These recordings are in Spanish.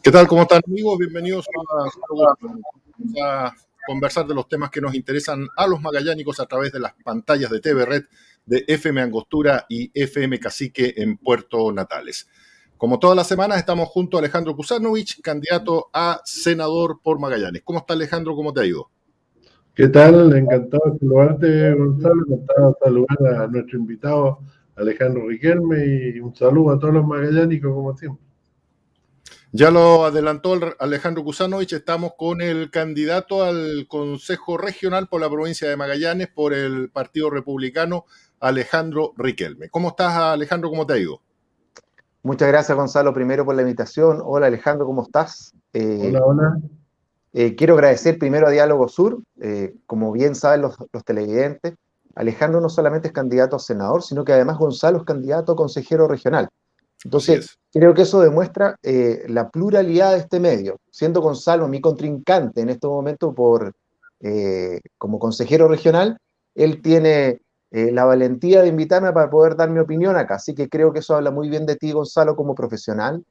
¿Qué tal? ¿Cómo están, amigos? Bienvenidos a conversar de los temas que nos interesan a los magallánicos a través de las pantallas de TV Red de FM Angostura y FM Cacique en Puerto Natales. Como todas las semanas, estamos junto a Alejandro Kusanovich, candidato a senador por Magallanes. ¿Cómo está, Alejandro? ¿Cómo te ha ido? ¿Qué tal? Encantado de saludarte, Gonzalo. Encantado de saludar a nuestro invitado Alejandro Riquelme y un saludo a todos los magallánicos, como siempre. Ya lo adelantó Alejandro Kusanovich, estamos con el candidato al Consejo Regional por la provincia de Magallanes por el Partido Republicano, Alejandro Riquelme. ¿Cómo estás, Alejandro? ¿Cómo te ha ido? Muchas gracias, Gonzalo, primero por la invitación. Hola, Alejandro, ¿cómo estás? Hola. Quiero agradecer primero a Diálogo Sur. Como bien saben los televidentes, Alejandro no solamente es candidato a senador, sino que además Gonzalo es candidato a consejero regional. Entonces, creo que eso demuestra la pluralidad de este medio. Siendo Gonzalo mi contrincante en este momento como consejero regional, él tiene la valentía de invitarme para poder dar mi opinión acá. Así que creo que eso habla muy bien de ti, Gonzalo, como profesional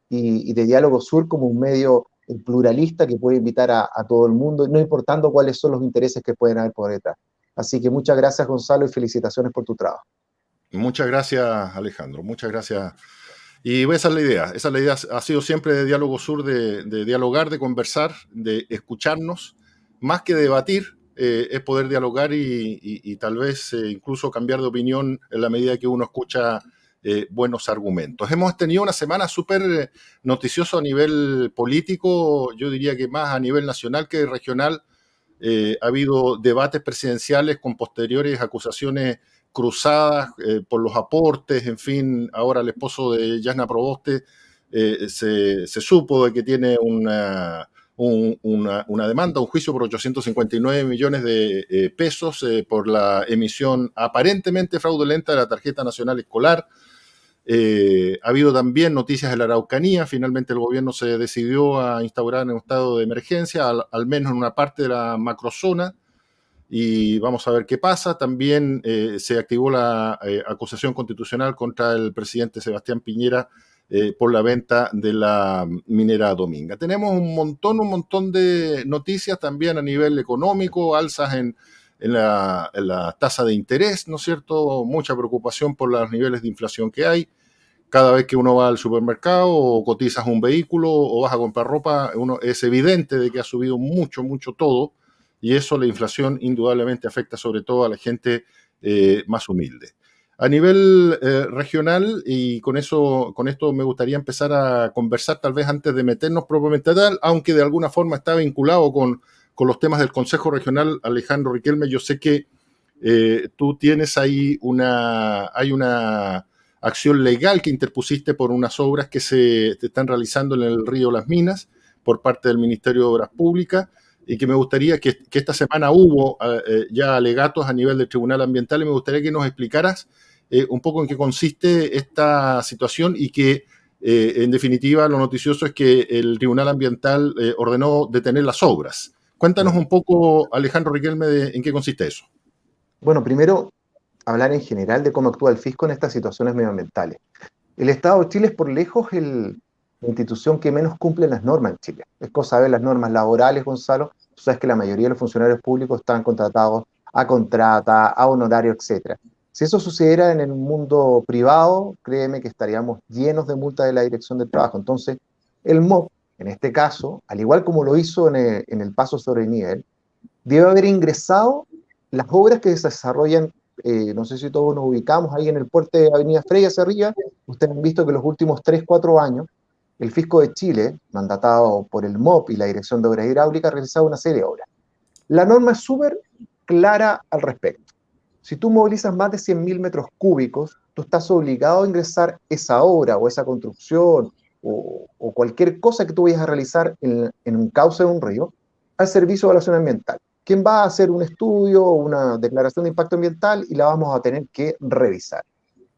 y de Diálogo Sur como un medio pluralista que puede invitar a todo el mundo, no importando cuáles son los intereses que pueden haber por detrás. Así que muchas gracias, Gonzalo, y felicitaciones por tu trabajo. Muchas gracias, Alejandro. Muchas gracias. Y esa es la idea. Esa es la idea. Ha sido siempre de Diálogo Sur, de dialogar, de conversar, de escucharnos, más que debatir. Es poder dialogar y tal vez incluso cambiar de opinión en la medida que uno escucha buenos argumentos. Hemos tenido una semana súper noticiosa a nivel político, yo diría que más a nivel nacional que regional. Ha habido debates presidenciales con posteriores acusaciones cruzadas por los aportes, en fin, ahora el esposo de Yasna Proboste se supo de que tiene una demanda, un juicio por 859 millones de pesos por la emisión aparentemente fraudulenta de la tarjeta nacional escolar. Ha habido también noticias de la Araucanía. Finalmente el gobierno se decidió a instaurar un estado de emergencia, al menos en una parte de la macrozona, y vamos a ver qué pasa. También se activó la acusación constitucional contra el presidente Sebastián Piñera por la venta de la minera Dominga. Tenemos un montón de noticias también a nivel económico, alzas en la tasa de interés, ¿no es cierto? Mucha preocupación por los niveles de inflación que hay. Cada vez que uno va al supermercado o cotizas un vehículo o vas a comprar ropa, es evidente de que ha subido mucho todo, y eso, la inflación, indudablemente afecta sobre todo a la gente más humilde. A nivel regional, y con esto me gustaría empezar a conversar, tal vez antes de meternos propiamente tal, aunque de alguna forma está vinculado con los temas del Consejo Regional. Alejandro Riquelme, yo sé que tú tienes ahí hay una acción legal que interpusiste por unas obras que se están realizando en el río Las Minas por parte del Ministerio de Obras Públicas, y que me gustaría que esta semana hubo ya alegatos a nivel del Tribunal Ambiental, y me gustaría que nos explicaras un poco en qué consiste esta situación y que en definitiva lo noticioso es que el Tribunal Ambiental ordenó detener las obras. Cuéntanos un poco, Alejandro Riquelme, en qué consiste eso. Bueno, primero, hablar en general de cómo actúa el fisco en estas situaciones medioambientales. El Estado de Chile es por lejos la institución que menos cumple las normas en Chile. Es cosa de ver las normas laborales, Gonzalo. Tú sabes que la mayoría de los funcionarios públicos están contratados a contrata, a honorario, etc. Si eso sucediera en el mundo privado, créeme que estaríamos llenos de multas de la Dirección del Trabajo. Entonces, el MOP, en este caso, al igual como lo hizo en el paso sobre nivel, debe haber ingresado las obras que se desarrollan. No sé si todos nos ubicamos ahí en el puente de Avenida Freya hacia arriba. Ustedes han visto que los últimos 3-4 años el Fisco de Chile, mandatado por el MOP y la Dirección de Obras Hidráulicas, ha realizado una serie de obras. La norma es súper clara al respecto. Si tú movilizas más de 100.000 metros cúbicos, tú estás obligado a ingresar esa obra o esa construcción o cualquier cosa que tú vayas a realizar en un cauce de un río al Servicio de Evaluación Ambiental. ¿Quién va a hacer un estudio o una declaración de impacto ambiental y la vamos a tener que revisar?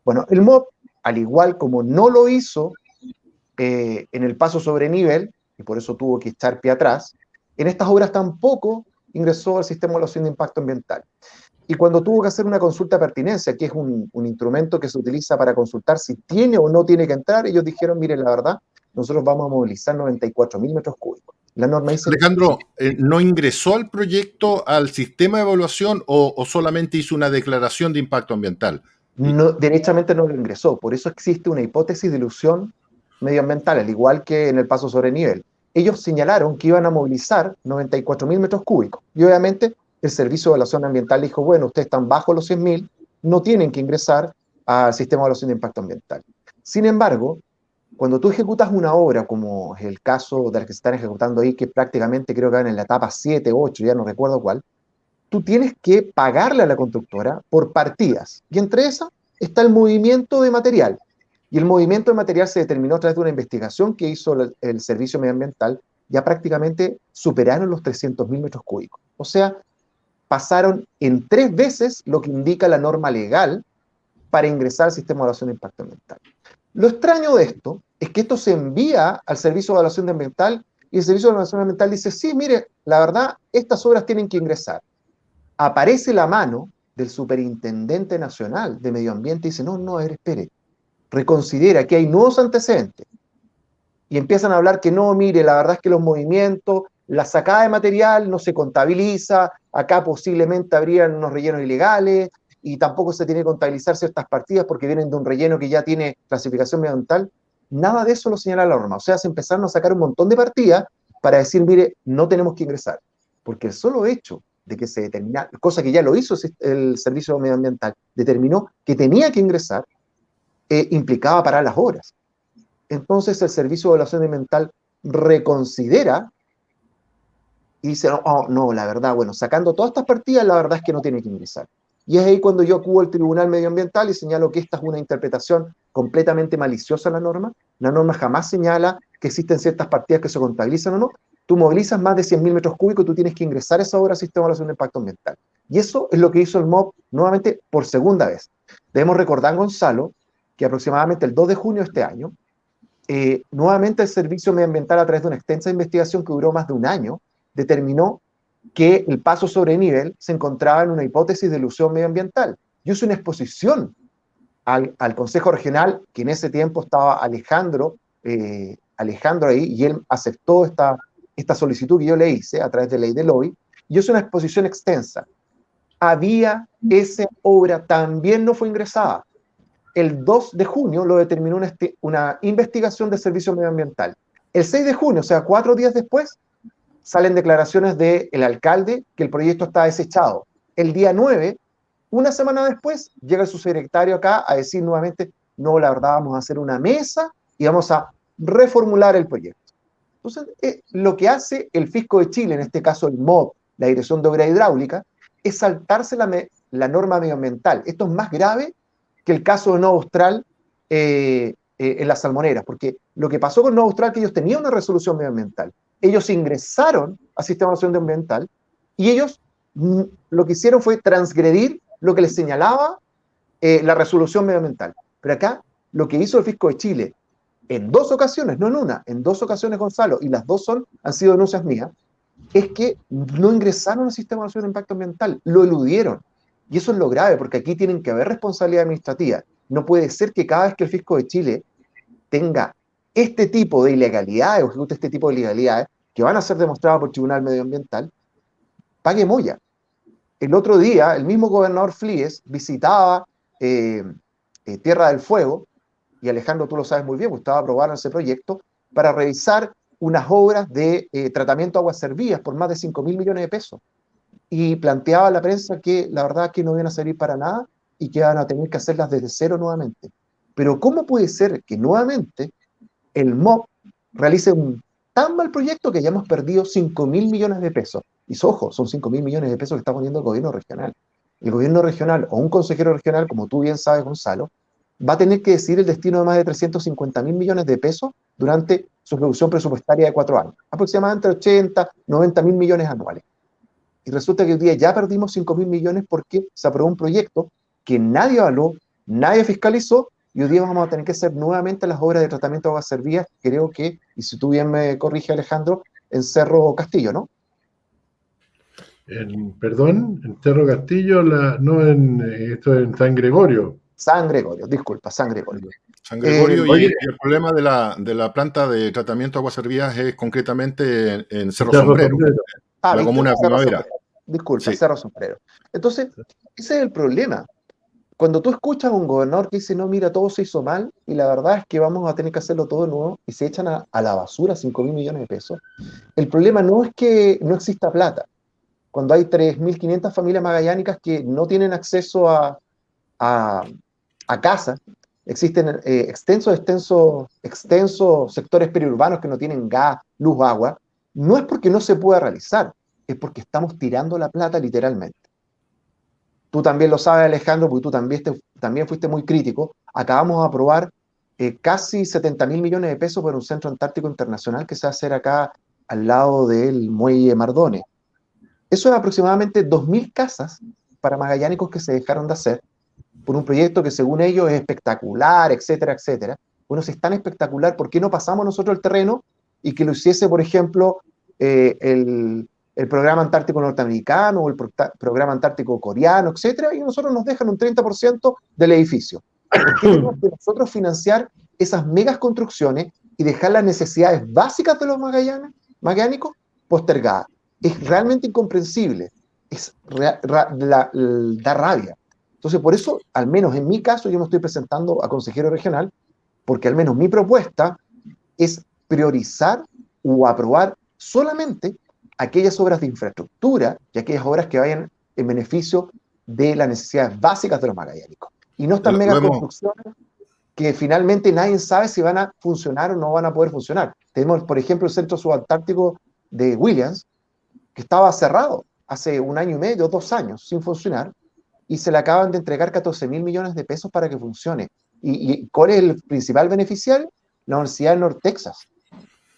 Bueno, el MOP, al igual como no lo hizo en el paso sobre nivel, y por eso tuvo que echar pie atrás, en estas obras tampoco ingresó al sistema de evaluación de impacto ambiental. Y cuando tuvo que hacer una consulta de pertinencia, que es un instrumento que se utiliza para consultar si tiene o no tiene que entrar, ellos dijeron, miren, la verdad, nosotros vamos a movilizar 94.000 metros cúbicos. La norma dice... Alejandro, ¿no ingresó al proyecto al sistema de evaluación o solamente hizo una declaración de impacto ambiental? No, derechamente no lo ingresó, por eso existe una hipótesis de ilusión medioambiental, al igual que en el paso sobre nivel. Ellos señalaron que iban a movilizar 94.000 metros cúbicos, y obviamente el Servicio de Evaluación Ambiental dijo, bueno, ustedes están bajo los 100.000, no tienen que ingresar al sistema de evaluación de impacto ambiental. Sin embargo, cuando tú ejecutas una obra, como es el caso de la que se están ejecutando ahí, que prácticamente creo que van en la etapa 7, 8, ya no recuerdo cuál, tú tienes que pagarle a la constructora por partidas. Y entre esas está el movimiento de material. Y el movimiento de material se determinó a través de una investigación que hizo el Servicio Medioambiental. Ya prácticamente superaron los 300.000 metros cúbicos. O sea, pasaron en 3 veces lo que indica la norma legal para ingresar al sistema de evaluación de impacto ambiental. Lo extraño de esto es que esto se envía al Servicio de Evaluación Ambiental y el Servicio de Evaluación Ambiental dice, sí, mire, la verdad, estas obras tienen que ingresar. Aparece la mano del Superintendente Nacional de Medio Ambiente y dice, no, a ver, espere, reconsidera que hay nuevos antecedentes. Y empiezan a hablar que no, mire, la verdad es que los movimientos, la sacada de material no se contabiliza, acá posiblemente habrían unos rellenos ilegales, y tampoco se tiene que contabilizar ciertas partidas porque vienen de un relleno que ya tiene clasificación medioambiental. Nada de eso lo señala la norma. O sea, se empezaron a sacar un montón de partidas para decir, mire, no tenemos que ingresar. Porque el solo hecho de que se determinara, cosa que ya lo hizo el Servicio Medioambiental, determinó que tenía que ingresar, implicaba parar las obras. Entonces el Servicio de Evaluación Ambiental reconsidera y dice, no, la verdad, bueno, sacando todas estas partidas, la verdad es que no tiene que ingresar. Y es ahí cuando yo acudo al Tribunal Medioambiental y señalo que esta es una interpretación completamente maliciosa de la norma. La norma jamás señala que existen ciertas partidas que se contabilizan o no. Tú movilizas más de 100.000 metros cúbicos, tú tienes que ingresar esa obra al sistema de evaluación de impacto ambiental. Y eso es lo que hizo el MOB nuevamente por segunda vez. Debemos recordar, Gonzalo, que aproximadamente el 2 de junio de este año, nuevamente el Servicio Medioambiental, a través de una extensa investigación que duró más de un año, determinó que el paso sobre nivel se encontraba en una hipótesis de ilusión medioambiental. Yo hice una exposición al Consejo Regional, que en ese tiempo estaba Alejandro ahí, y él aceptó esta solicitud que yo le hice a través de ley de lobby, y yo hice una exposición extensa. Esa obra también no fue ingresada. El 2 de junio lo determinó una investigación del Servicio Medioambiental. El 6 de junio, o sea, 4 días después, salen declaraciones del alcalde que el proyecto está desechado. El día 9, una semana después, llega el subsecretario acá a decir nuevamente, no, la verdad, vamos a hacer una mesa y vamos a reformular el proyecto. Entonces, lo que hace el Fisco de Chile, en este caso el MOB, la Dirección de Obra Hidráulica, es saltarse la norma medioambiental. Esto es más grave que el caso de Nuevo Austral en las salmoneras, porque lo que pasó con Nuevo Austral es que ellos tenían una resolución medioambiental. Ellos ingresaron al sistema de evaluación ambiental y ellos lo que hicieron fue transgredir lo que les señalaba la resolución medioambiental. Pero acá lo que hizo el Fisco de Chile en 2 ocasiones, no en una, en 2 ocasiones, Gonzalo, y las 2 han sido denuncias mías, es que no ingresaron al sistema de evaluación de impacto ambiental, lo eludieron. Y eso es lo grave, porque aquí tienen que haber responsabilidad administrativa. No puede ser que cada vez que el Fisco de Chile tenga este tipo de ilegalidades o ejecute este tipo de ilegalidades que van a ser demostradas por el Tribunal Medioambiental, pague moya. El otro día, el mismo gobernador Flies visitaba Tierra del Fuego, y Alejandro, tú lo sabes muy bien, porque estaba aprobado ese proyecto, para revisar unas obras de tratamiento de aguas servidas por más de 5.000 millones de pesos. Y planteaba a la prensa que la verdad es que no iban a servir para nada y que iban a tener que hacerlas desde cero nuevamente. Pero ¿cómo puede ser que nuevamente el MOB realice un tan mal proyecto que ya hemos perdido 5.000 millones de pesos? Y ojo, son 5.000 millones de pesos que está poniendo el gobierno regional. El gobierno regional o un consejero regional, como tú bien sabes, Gonzalo, va a tener que decidir el destino de más de 350.000 millones de pesos durante su ejecución presupuestaria de 4 años. Aproximadamente 80, 90.000 millones anuales. Y resulta que hoy día ya perdimos 5.000 millones porque se aprobó un proyecto que nadie evaluó, nadie fiscalizó, y hoy día vamos a tener que hacer nuevamente las obras de tratamiento de aguas servidas, creo que, y si tú bien me corrige, Alejandro, en Cerro Castillo, ¿no? Perdón, en Cerro Castillo, esto es en San Gregorio. San Gregorio, disculpa, San Gregorio. San Gregorio, Oye, y el problema de la planta de tratamiento de aguas servidas es concretamente en Cerro Cerro Sombrero, Sombrero. Ah, la ¿viste? comuna de Cerro Primavera. Sombrero. Disculpa, Sí. Cerro Sombrero. Entonces, ese es el problema. Cuando tú escuchas a un gobernador que dice, no, mira, todo se hizo mal y la verdad es que vamos a tener que hacerlo todo de nuevo y se echan a la basura 5.000 millones de pesos, el problema no es que no exista plata. Cuando hay 3.500 familias magallánicas que no tienen acceso a, a casa, existen extensos sectores periurbanos que no tienen gas, luz, agua, no es porque no se pueda realizar, es porque estamos tirando la plata literalmente. Tú también lo sabes, Alejandro, porque tú también fuiste muy crítico. Acabamos de aprobar casi 70.000 millones de pesos por un centro antártico internacional que se va a hacer acá al lado del muelle Mardones. Eso es aproximadamente 2.000 casas para magallánicos que se dejaron de hacer por un proyecto que según ellos es espectacular, etcétera, etcétera. Bueno, si es tan espectacular, ¿por qué no pasamos nosotros el terreno y que lo hiciese, por ejemplo, el programa antártico norteamericano o el programa antártico coreano, etcétera, y nosotros nos dejan un 30% del edificio? ¿Por qué tenemos que nosotros financiar esas megas construcciones y dejar las necesidades básicas de los magallánicos postergadas? Es realmente incomprensible, da rabia. Entonces, por eso, al menos en mi caso, yo me estoy presentando a consejero regional, porque al menos mi propuesta es priorizar o aprobar solamente aquellas obras de infraestructura y aquellas obras que vayan en beneficio de las necesidades básicas de los magallánicos. Y no estas megas construcciones que finalmente nadie sabe si van a funcionar o no van a poder funcionar. Tenemos, por ejemplo, el Centro Subantártico de Williams, que estaba cerrado hace 1 año y medio, 2 años, sin funcionar, y se le acaban de entregar 14.000 millones de pesos para que funcione. ¿Y cuál es el principal beneficiario? La Universidad de North Texas,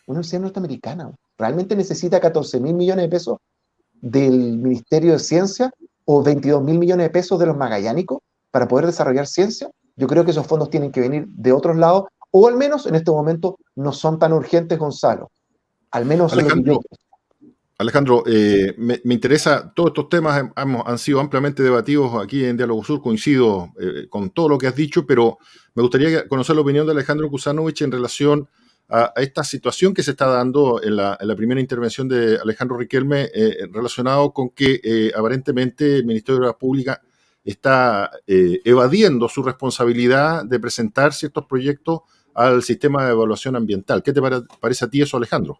una universidad norteamericana. ¿Realmente necesita 14.000 millones de pesos del Ministerio de Ciencia o 22.000 millones de pesos de los magallánicos para poder desarrollar ciencia? Yo creo que esos fondos tienen que venir de otros lados, o al menos en este momento no son tan urgentes, Gonzalo. Al menos eso es lo que yo creo. Alejandro, me interesa, todos estos temas han sido ampliamente debatidos aquí en Diálogo Sur, coincido con todo lo que has dicho, pero me gustaría conocer la opinión de Alejandro Kusanovich en relación a esta situación que se está dando en la primera intervención de Alejandro Riquelme, relacionado con que aparentemente el Ministerio de Obras Públicas está evadiendo su responsabilidad de presentar ciertos proyectos al sistema de evaluación ambiental. ¿Qué te parece a ti eso, Alejandro?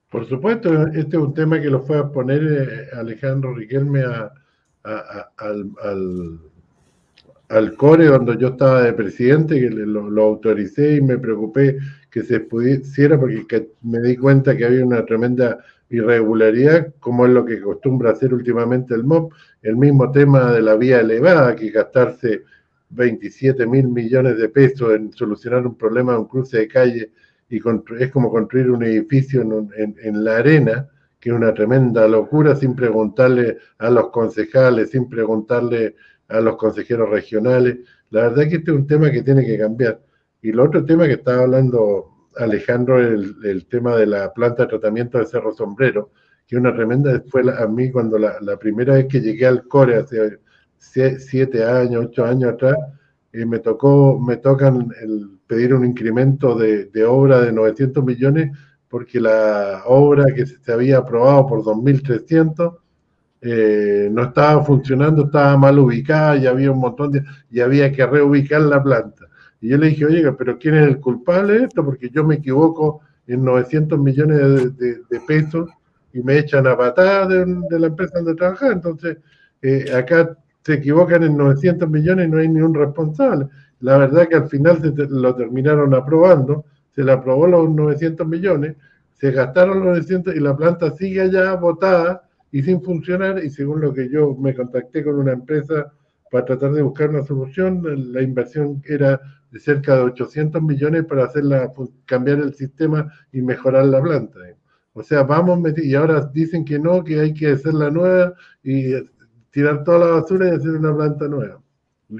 Por supuesto, este es un tema que lo fue a poner Alejandro Riquelme al core donde yo estaba de presidente, que lo autoricé y me preocupé que se pudiera porque me di cuenta que había una tremenda irregularidad, como es lo que acostumbra hacer últimamente el MOP, el mismo tema de la vía elevada, que gastarse 27.000 millones de pesos en solucionar un problema de un cruce de calle y es como construir un edificio en la arena, que es una tremenda locura, sin preguntarle a los concejales, sin preguntarle a los consejeros regionales. La verdad es que este es un tema que tiene que cambiar. Y el otro tema que estaba hablando Alejandro, el tema de la planta de tratamiento de Cerro Sombrero, que una tremenda, fue a mí cuando la primera vez que llegué al core, hace 7 años, 8 años atrás, me tocan pedir un incremento de obra de 900 millones, porque la obra que se había aprobado por 2.300 no estaba funcionando, estaba mal ubicada y había un montón y había que reubicar la planta. Y yo le dije, oye, pero ¿quién es el culpable de esto? Porque yo me equivoco en 900 millones de pesos y me echan a patadas de la empresa donde trabajaba. Entonces, acá se equivocan en 900 millones y no hay ni un responsable. La verdad que al final lo terminaron aprobando, se le aprobó los 900 millones, se gastaron los 900 y la planta sigue allá botada y sin funcionar, y según lo que yo me contacté con una empresa para tratar de buscar una solución, la inversión era de cerca de 800 millones para cambiar el sistema y mejorar la planta. O sea, y ahora dicen que no, que hay que hacer la nueva y tirar toda la basura y hacer una planta nueva.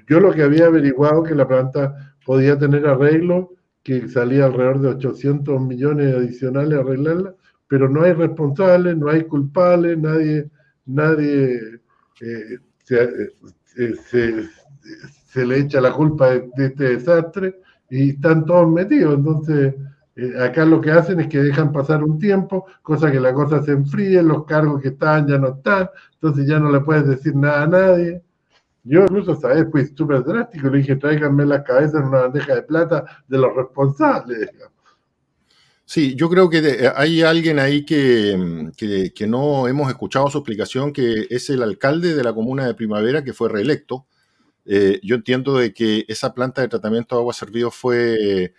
Yo lo que había averiguado que la planta podía tener arreglo, que salía alrededor de 800 millones adicionales a arreglarla, pero no hay responsables, no hay culpables, nadie se se le echa la culpa de este desastre y están todos metidos. Entonces, acá lo que hacen es que dejan pasar un tiempo, cosa que la cosa se enfríe, los cargos que estaban ya no están, entonces ya no le puedes decir nada a nadie. Yo incluso, ¿sabes? Pues súper drástico, le dije, tráiganme las cabezas en una bandeja de plata de los responsables. Sí, yo creo que hay alguien ahí que no hemos escuchado su explicación, que es el alcalde de la comuna de Primavera, que fue reelecto. Yo entiendo de que esa planta de tratamiento de agua servida fue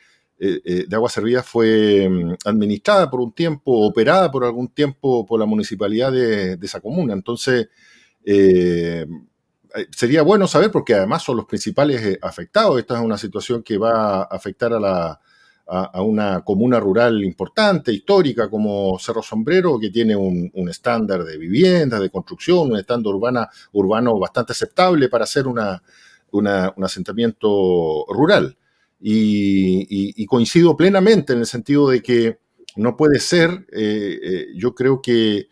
administrada por un tiempo, operada por algún tiempo por la municipalidad de esa comuna. Entonces, sería bueno saber, porque además son los principales afectados. Esta es una situación que va a afectar a una comuna rural importante, histórica, como Cerro Sombrero, que tiene un estándar de vivienda, de construcción, un estándar urbano bastante aceptable para hacer un asentamiento rural. Y coincido plenamente en el sentido de que no puede ser, yo creo que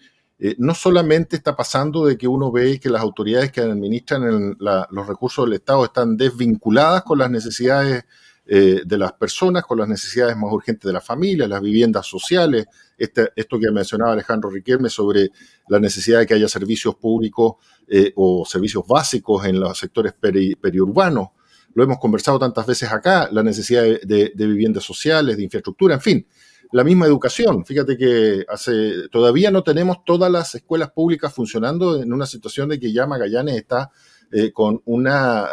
no solamente está pasando de que uno ve que las autoridades que administran los recursos del Estado están desvinculadas con las necesidades de las personas, con las necesidades más urgentes de la familia, las viviendas sociales, esto que mencionaba Alejandro Riquelme sobre la necesidad de que haya servicios públicos o servicios básicos en los sectores periurbanos. Lo hemos conversado tantas veces acá, la necesidad de viviendas sociales, de infraestructura, en fin. La misma educación, fíjate que todavía no tenemos todas las escuelas públicas funcionando en una situación de que ya Magallanes está con una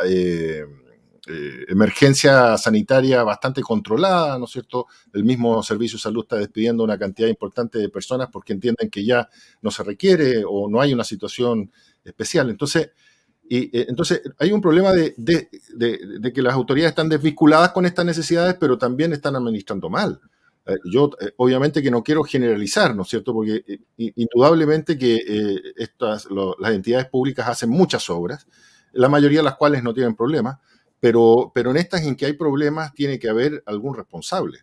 emergencia sanitaria bastante controlada, ¿no es cierto? El mismo Servicio de Salud está despidiendo una cantidad importante de personas porque entienden que ya no se requiere o no hay una situación especial. Entonces hay un problema de que las autoridades están desvinculadas con estas necesidades, pero también están administrando mal. Yo obviamente que no quiero generalizar, ¿no es cierto? Porque indudablemente que las entidades públicas hacen muchas obras, la mayoría de las cuales no tienen problemas, pero en estas en que hay problemas tiene que haber algún responsable.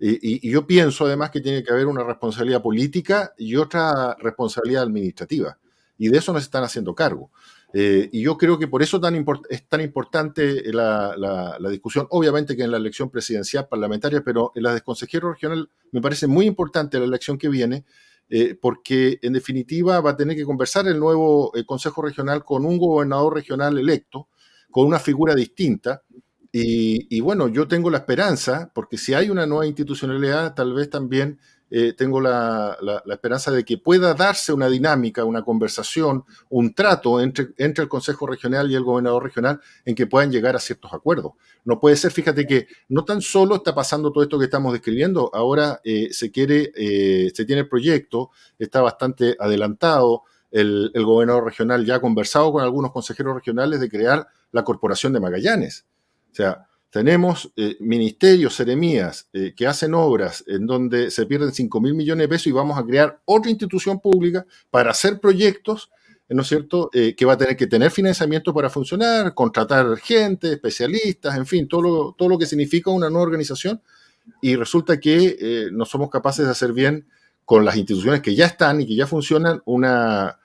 Y yo pienso además que tiene que haber una responsabilidad política y otra responsabilidad administrativa. Y de eso nos están haciendo cargo. Y yo creo que por eso es tan importante la discusión, obviamente que en la elección presidencial parlamentaria, pero en la de consejero regional me parece muy importante la elección que viene, porque en definitiva va a tener que conversar el nuevo Consejo Regional con un gobernador regional electo, con una figura distinta. Y bueno, yo tengo la esperanza, porque si hay una nueva institucionalidad, tal vez también tengo la esperanza de que pueda darse una dinámica, una conversación, un trato entre el Consejo Regional y el gobernador regional en que puedan llegar a ciertos acuerdos. No puede ser, fíjate que no tan solo está pasando todo esto que estamos describiendo, ahora se tiene el proyecto, está bastante adelantado, el gobernador regional ya ha conversado con algunos consejeros regionales de crear la Corporación de Magallanes. O sea, tenemos ministerios, seremías, que hacen obras en donde se pierden 5.000 millones de pesos y vamos a crear otra institución pública para hacer proyectos, ¿no es cierto?, que va a tener que tener financiamiento para funcionar, contratar gente, especialistas, en fin, todo lo que significa una nueva organización. Y resulta que no somos capaces de hacer bien con las instituciones que ya están y que ya funcionan una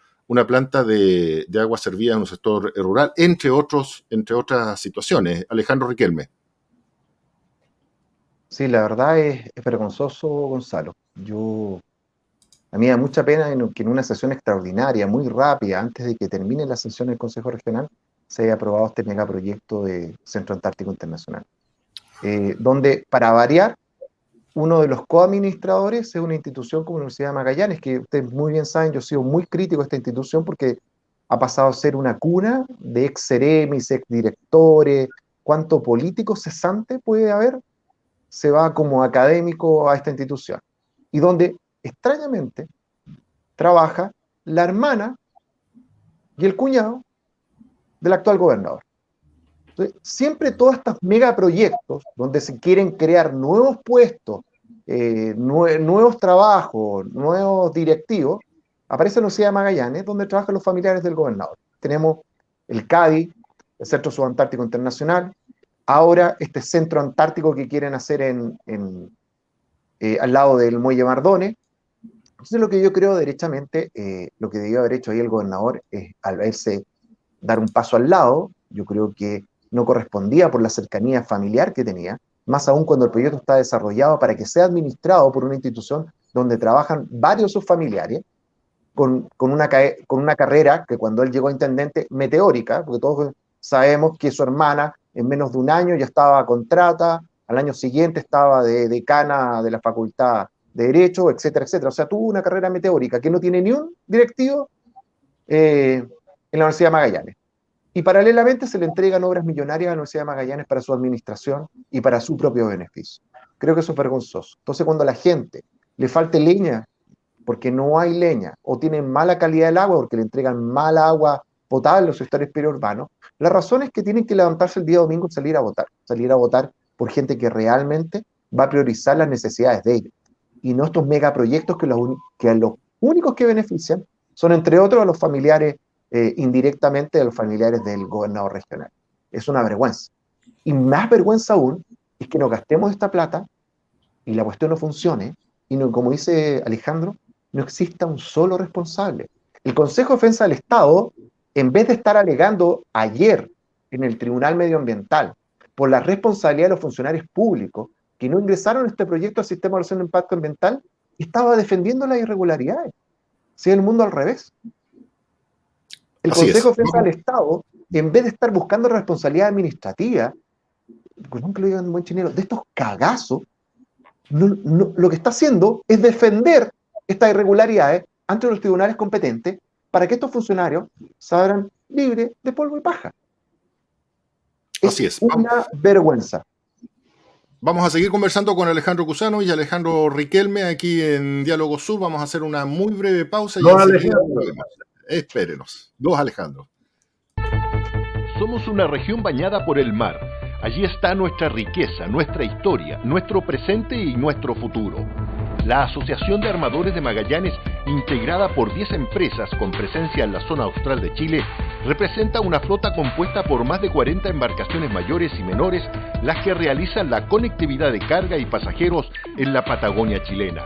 planta de agua servida en un sector rural, entre otras situaciones. Alejandro Riquelme. Sí, la verdad es vergonzoso, Gonzalo. A mí me da mucha pena que en una sesión extraordinaria, muy rápida, antes de que termine la sesión del Consejo Regional, se haya aprobado este megaproyecto de Centro Antártico Internacional, donde, para variar, uno de los coadministradores es una institución como la Universidad de Magallanes, que ustedes muy bien saben, yo he sido muy crítico de esta institución porque ha pasado a ser una cuna de ex seremis, ex directores. ¿Cuánto político cesante puede haber? Se va como académico a esta institución. Y donde, extrañamente, trabaja la hermana y el cuñado del actual gobernador. Entonces, siempre todos estos megaproyectos donde se quieren crear nuevos puestos, nuevos trabajos, nuevos directivos, aparece en la Universidad de Magallanes, donde trabajan los familiares del gobernador. Tenemos el CADI, el Centro Subantártico Internacional, ahora este centro antártico que quieren hacer al lado del Muelle Mardones. Entonces lo que yo creo derechamente, lo que debió haber hecho ahí el gobernador es, al verse dar un paso al lado, yo creo que no correspondía por la cercanía familiar que tenía, más aún cuando el proyecto está desarrollado para que sea administrado por una institución donde trabajan varios de sus familiares, con una carrera que cuando él llegó a intendente, meteórica, porque todos sabemos que su hermana en menos de un año ya estaba a contrata, al año siguiente estaba de decana de la Facultad de Derecho, etcétera, etcétera. O sea, tuvo una carrera meteórica que no tiene ni un directivo en la Universidad de Magallanes. Y paralelamente se le entregan obras millonarias a la Universidad de Magallanes para su administración y para su propio beneficio. Creo que eso es vergonzoso. Entonces, cuando a la gente le falte leña porque no hay leña, o tienen mala calidad del agua porque le entregan mala agua potable a los sectores periurbanos, la razón es que tienen que levantarse el día domingo y salir a votar por gente que realmente va a priorizar las necesidades de ellos, y no estos megaproyectos que los únicos que benefician son, entre otros, a los familiares, indirectamente, a los familiares del gobernador regional. Es una vergüenza. Y más vergüenza aún es que nos gastemos esta plata y la cuestión no funcione, y no, como dice Alejandro, no exista un solo responsable. El Consejo de Defensa del Estado, en vez de estar alegando ayer en el Tribunal Medioambiental por la responsabilidad de los funcionarios públicos que no ingresaron este proyecto al sistema de evaluación de impacto ambiental, estaba defendiendo las irregularidades. Si es el mundo al revés. El Consejo de Defensa del Estado, en vez de estar buscando responsabilidad administrativa, nunca lo digan en buen chinero, de estos cagazos, lo que está haciendo es defender estas irregularidades ante los tribunales competentes para que estos funcionarios salgan libres de polvo y paja. Así es. Una vergüenza. Vamos a seguir conversando con Alejandro Cusano y Alejandro Riquelme aquí en Diálogo Sur. Vamos a hacer una muy breve pausa y enseguida volvemos. Espérenos. Dos Alejandro. Somos una región bañada por el mar. Allí está nuestra riqueza, nuestra historia, nuestro presente y nuestro futuro. La Asociación de Armadores de Magallanes, integrada por 10 empresas con presencia en la zona austral de Chile, representa una flota compuesta por más de 40 embarcaciones mayores y menores, las que realizan la conectividad de carga y pasajeros en la Patagonia chilena.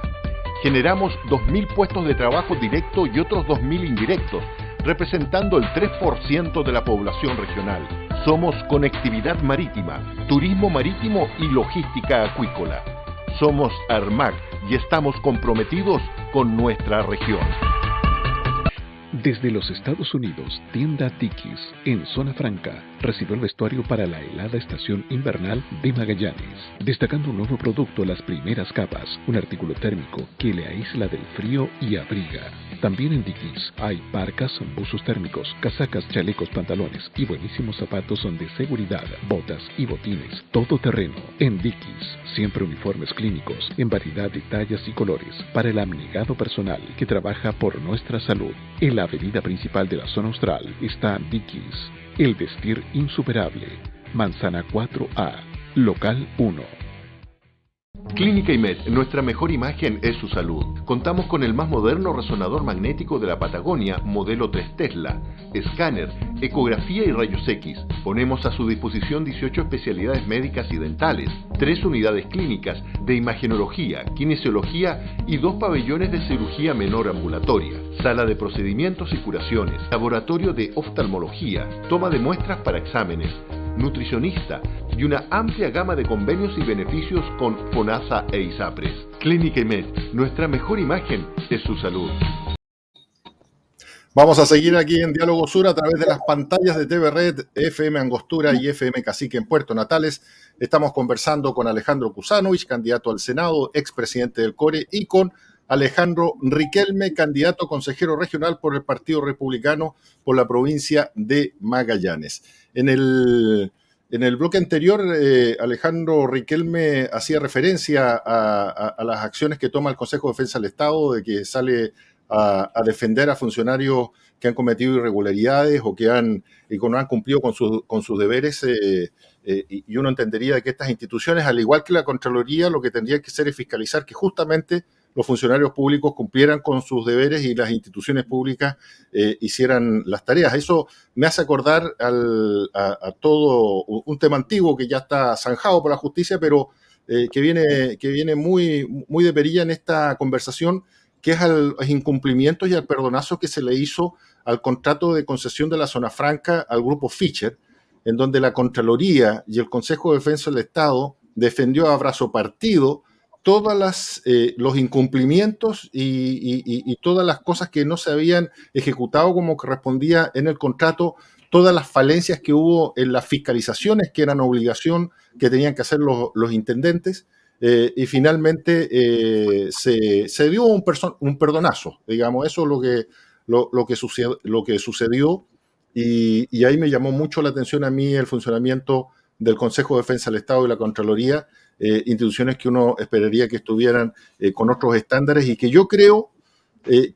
Generamos 2.000 puestos de trabajo directo y otros 2.000 indirectos, representando el 3% de la población regional. Somos conectividad marítima, turismo marítimo y logística acuícola. Somos Armac y estamos comprometidos con nuestra región. Desde los Estados Unidos, tienda Tikis, en Zona Franca, recibió el vestuario para la helada estación invernal de Magallanes, destacando un nuevo producto, las primeras capas, un artículo térmico que le aísla del frío y abriga. También en Dickies hay parcas, buzos térmicos, casacas, chalecos, pantalones y buenísimos zapatos de seguridad, botas y botines, todo terreno. En Dickies, siempre uniformes clínicos, en variedad de tallas y colores, para el abnegado personal que trabaja por nuestra salud. En la avenida principal de la zona austral está Dickies, el vestir insuperable, Manzana 4A, local 1. Clínica IMED, nuestra mejor imagen es su salud. Contamos con el más moderno resonador magnético de la Patagonia, modelo 3 Tesla, escáner, ecografía y rayos X. Ponemos a su disposición 18 especialidades médicas y dentales, 3 unidades clínicas de imagenología, kinesiología y 2 pabellones de cirugía menor ambulatoria, sala de procedimientos y curaciones, laboratorio de oftalmología, toma de muestras para exámenes, nutricionista y una amplia gama de convenios y beneficios con FONASA e ISAPRES. Clínica IMED, nuestra mejor imagen es su salud. Vamos a seguir aquí en Diálogo Sur a través de las pantallas de TV Red, FM Angostura y FM Cacique en Puerto Natales. Estamos conversando con Alejandro Kusanovich, candidato al Senado, expresidente del CORE, y con Alejandro Riquelme, candidato a consejero regional por el Partido Republicano por la provincia de Magallanes. En el bloque anterior, Alejandro Riquelme hacía referencia a las acciones que toma el Consejo de Defensa del Estado, de que sale a defender a funcionarios que han cometido irregularidades o que no han cumplido con sus deberes, y uno entendería que estas instituciones, al igual que la Contraloría, lo que tendrían que hacer es fiscalizar que justamente los funcionarios públicos cumplieran con sus deberes y las instituciones públicas hicieran las tareas. Eso me hace acordar a todo un tema antiguo que ya está zanjado por la justicia, pero que viene muy, muy de perilla en esta conversación, que es a los incumplimientos y al perdonazo que se le hizo al contrato de concesión de la Zona Franca al grupo Fischer, en donde la Contraloría y el Consejo de Defensa del Estado defendió a brazo partido todos los incumplimientos y todas las cosas que no se habían ejecutado como correspondía en el contrato, todas las falencias que hubo en las fiscalizaciones, que eran obligación que tenían que hacer los intendentes, y finalmente se dio un perdonazo, digamos, eso es lo que sucedió, y ahí me llamó mucho la atención a mí el funcionamiento del Consejo de Defensa del Estado y la Contraloría, instituciones que uno esperaría que estuvieran con otros estándares, y que yo creo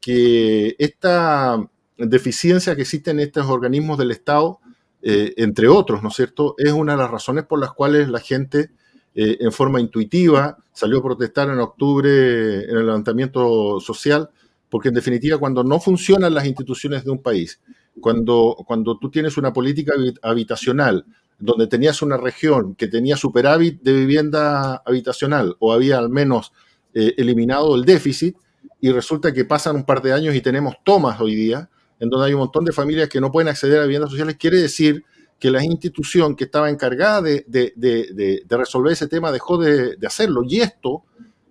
que esta deficiencia que existe en estos organismos del Estado, entre otros, ¿no es cierto?, es una de las razones por las cuales la gente en forma intuitiva salió a protestar en octubre en el levantamiento social, porque en definitiva cuando no funcionan las instituciones de un país, cuando tú tienes una política habitacional, donde tenías una región que tenía superávit de vivienda habitacional o había al menos eliminado el déficit, y resulta que pasan un par de años y tenemos tomas hoy día, en donde hay un montón de familias que no pueden acceder a viviendas sociales, quiere decir que la institución que estaba encargada de resolver ese tema dejó de hacerlo. Y esto,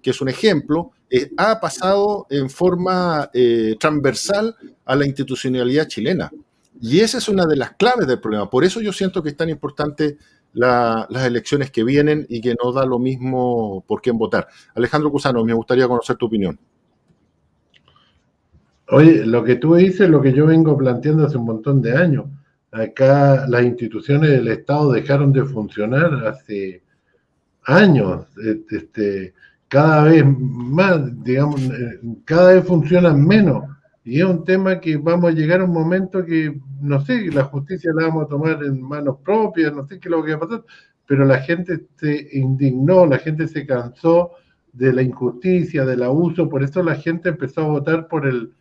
que es un ejemplo, ha pasado en forma transversal a la institucionalidad chilena. Y esa es una de las claves del problema. Por eso yo siento que es tan importante las elecciones que vienen y que no da lo mismo por quién votar. Alejandro Cusano, me gustaría conocer tu opinión. Oye, lo que tú dices es lo que yo vengo planteando hace un montón de años. Acá las instituciones del Estado dejaron de funcionar hace años. Cada vez más, digamos, cada vez funcionan menos. Y es un tema que vamos a llegar a un momento que, no sé, la justicia la vamos a tomar en manos propias, no sé qué es lo que va a pasar, pero la gente se indignó, la gente se cansó de la injusticia, del abuso, por eso la gente empezó a votar por el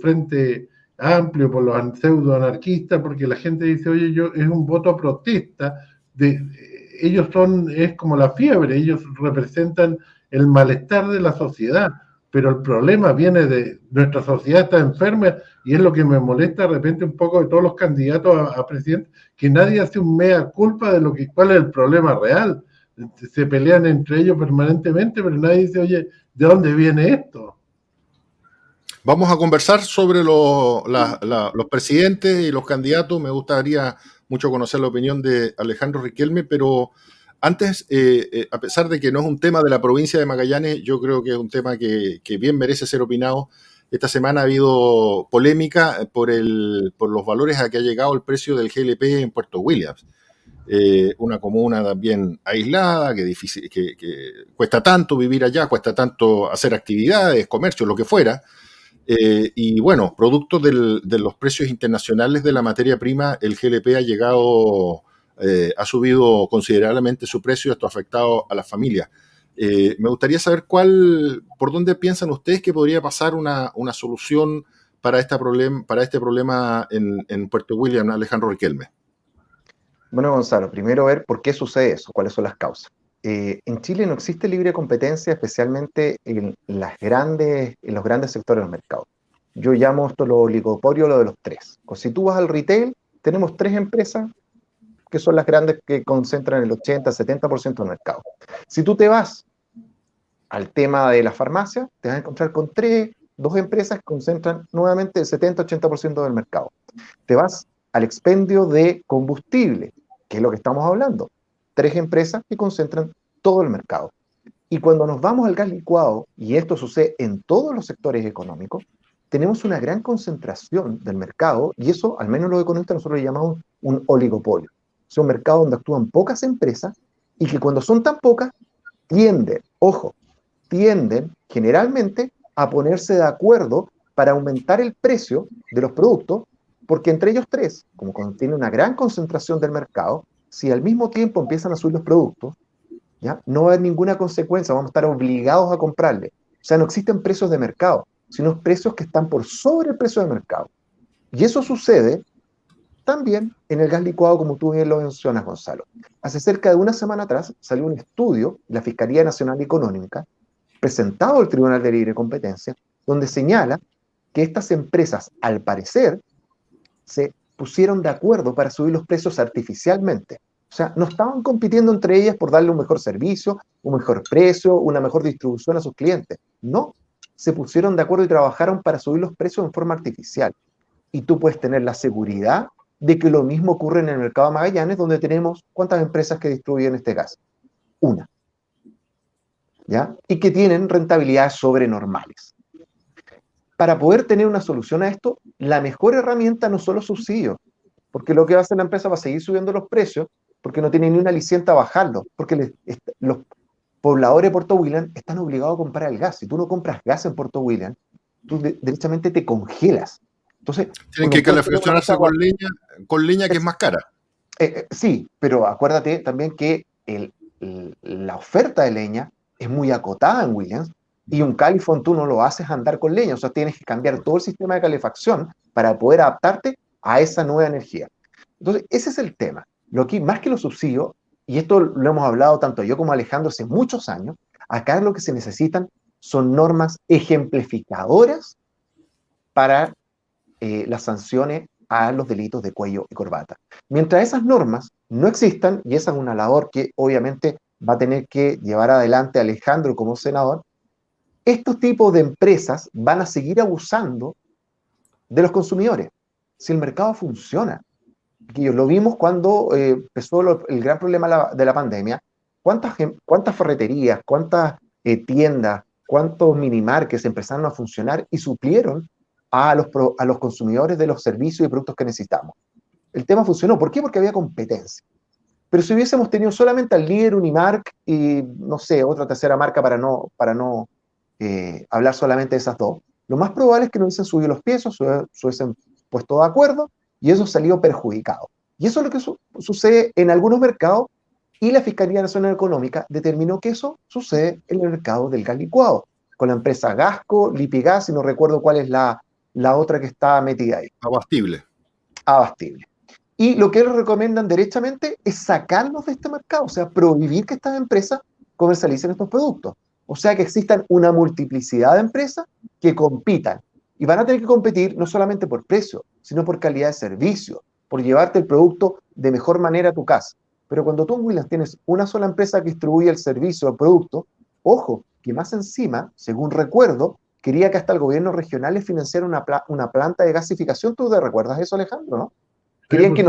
Frente Amplio, por los pseudo-anarquistas, porque la gente dice, oye, es un voto protesta, es como la fiebre, ellos representan el malestar de la sociedad, pero el problema viene de nuestra sociedad está enferma, y es lo que me molesta de repente un poco de todos los candidatos a presidente, que nadie hace un mea culpa de cuál es el problema real. Se pelean entre ellos permanentemente, pero nadie dice, oye, ¿de dónde viene esto? Vamos a conversar sobre los presidentes y los candidatos. Me gustaría mucho conocer la opinión de Alejandro Riquelme, pero antes, a pesar de que no es un tema de la provincia de Magallanes, yo creo que es un tema que bien merece ser opinado. Esta semana ha habido polémica por los valores a que ha llegado el precio del GLP en Puerto Williams. Una comuna también aislada, que cuesta tanto vivir allá, cuesta tanto hacer actividades, comercio, lo que fuera. Y bueno, producto de los precios internacionales de la materia prima, el GLP ha subido considerablemente su precio. Esto ha afectado a las familias. Me gustaría saber por dónde piensan ustedes que podría pasar una solución para este problema en Puerto Williams, Alejandro Riquelme. Bueno, Gonzalo, primero ver por qué sucede eso, cuáles son las causas. En Chile no existe libre competencia, especialmente en los grandes sectores del mercado. Yo llamo esto los oligopolios, lo de los tres. Si tú vas al retail, tenemos 3 empresas que son las grandes que concentran el 80-70% del mercado. Si tú te vas al tema de la farmacia, te vas a encontrar con 2 empresas que concentran nuevamente el 70-80% del mercado. Te vas al expendio de combustible, que es lo que estamos hablando. 3 empresas que concentran todo el mercado. Y cuando nos vamos al gas licuado, y esto sucede en todos los sectores económicos, tenemos una gran concentración del mercado, y eso, al menos los economistas, nosotros le llamamos un oligopolio. Es un mercado donde actúan pocas empresas, y que cuando son tan pocas, tienden generalmente a ponerse de acuerdo para aumentar el precio de los productos, porque entre ellos 3, como contiene una gran concentración del mercado, si al mismo tiempo empiezan a subir los productos, ¿ya? No va a haber ninguna consecuencia, vamos a estar obligados a comprarle. O sea, no existen precios de mercado, sino precios que están por sobre el precio de mercado. Y eso sucede también en el gas licuado, como tú bien lo mencionas, Gonzalo. Hace cerca de una semana atrás salió un estudio de la Fiscalía Nacional Económica, presentado al Tribunal de Libre Competencia, donde señala que estas empresas, al parecer, se pusieron de acuerdo para subir los precios artificialmente. O sea, no estaban compitiendo entre ellas por darle un mejor servicio, un mejor precio, una mejor distribución a sus clientes. No, se pusieron de acuerdo y trabajaron para subir los precios en forma artificial. Y tú puedes tener la seguridad de que lo mismo ocurre en el mercado de Magallanes, donde tenemos ¿cuántas empresas que distribuyen este gas? Una. ¿Ya? Y que tienen rentabilidades sobrenormales. Para poder tener una solución a esto, la mejor herramienta no son los subsidios, porque lo que va a hacer la empresa va a seguir subiendo los precios, porque no tiene ni una aliciente a bajarlos, porque los pobladores de Puerto William están obligados a comprar el gas. Si tú no compras gas en Puerto William, tú derechamente te congelas. Entonces, tienen que calefaccionarse con leña que es más cara. Sí, pero acuérdate también que la oferta de leña es muy acotada en Williams, y un Califón tú no lo haces andar con leña, o sea, tienes que cambiar todo el sistema de calefacción para poder adaptarte a esa nueva energía. Entonces, ese es el tema. Lo que, más que los subsidios, y esto lo hemos hablado tanto yo como Alejandro hace muchos años, acá lo que se necesitan son normas ejemplificadoras para las sanciones a los delitos de cuello y corbata. Mientras esas normas no existan, y esa es una labor que obviamente va a tener que llevar adelante Alejandro como senador, estos tipos de empresas van a seguir abusando de los consumidores. Si el mercado funciona, que lo vimos cuando empezó el gran problema de la pandemia, ¿cuántas ferreterías, cuántas tiendas, cuántos minimarkets empezaron a funcionar y suplieron a los consumidores de los servicios y productos que necesitamos? El tema funcionó. ¿Por qué? Porque había competencia. Pero si hubiésemos tenido solamente al líder Unimark y, no sé, otra tercera marca para no hablar solamente de esas dos, lo más probable es que no hubiesen subido los precios, se hubiesen puesto de acuerdo y eso salió perjudicado. Y eso es lo que sucede en algunos mercados, y la Fiscalía Nacional Económica determinó que eso sucede en el mercado del gas licuado, con la empresa Gasco, Lipigas, y no recuerdo cuál es la otra que está metida ahí. Abastible. Y lo que ellos recomiendan derechamente es sacarlos de este mercado, o sea, prohibir que estas empresas comercialicen estos productos. O sea, que existan una multiplicidad de empresas que compitan. Y van a tener que competir no solamente por precio, sino por calidad de servicio, por llevarte el producto de mejor manera a tu casa. Pero cuando tú en Williams tienes una sola empresa que distribuye el servicio o el producto, ojo, que más encima, según recuerdo, quería que hasta el gobierno regional les financiara una planta de gasificación. ¿Tú te recuerdas eso, Alejandro, no? Querían que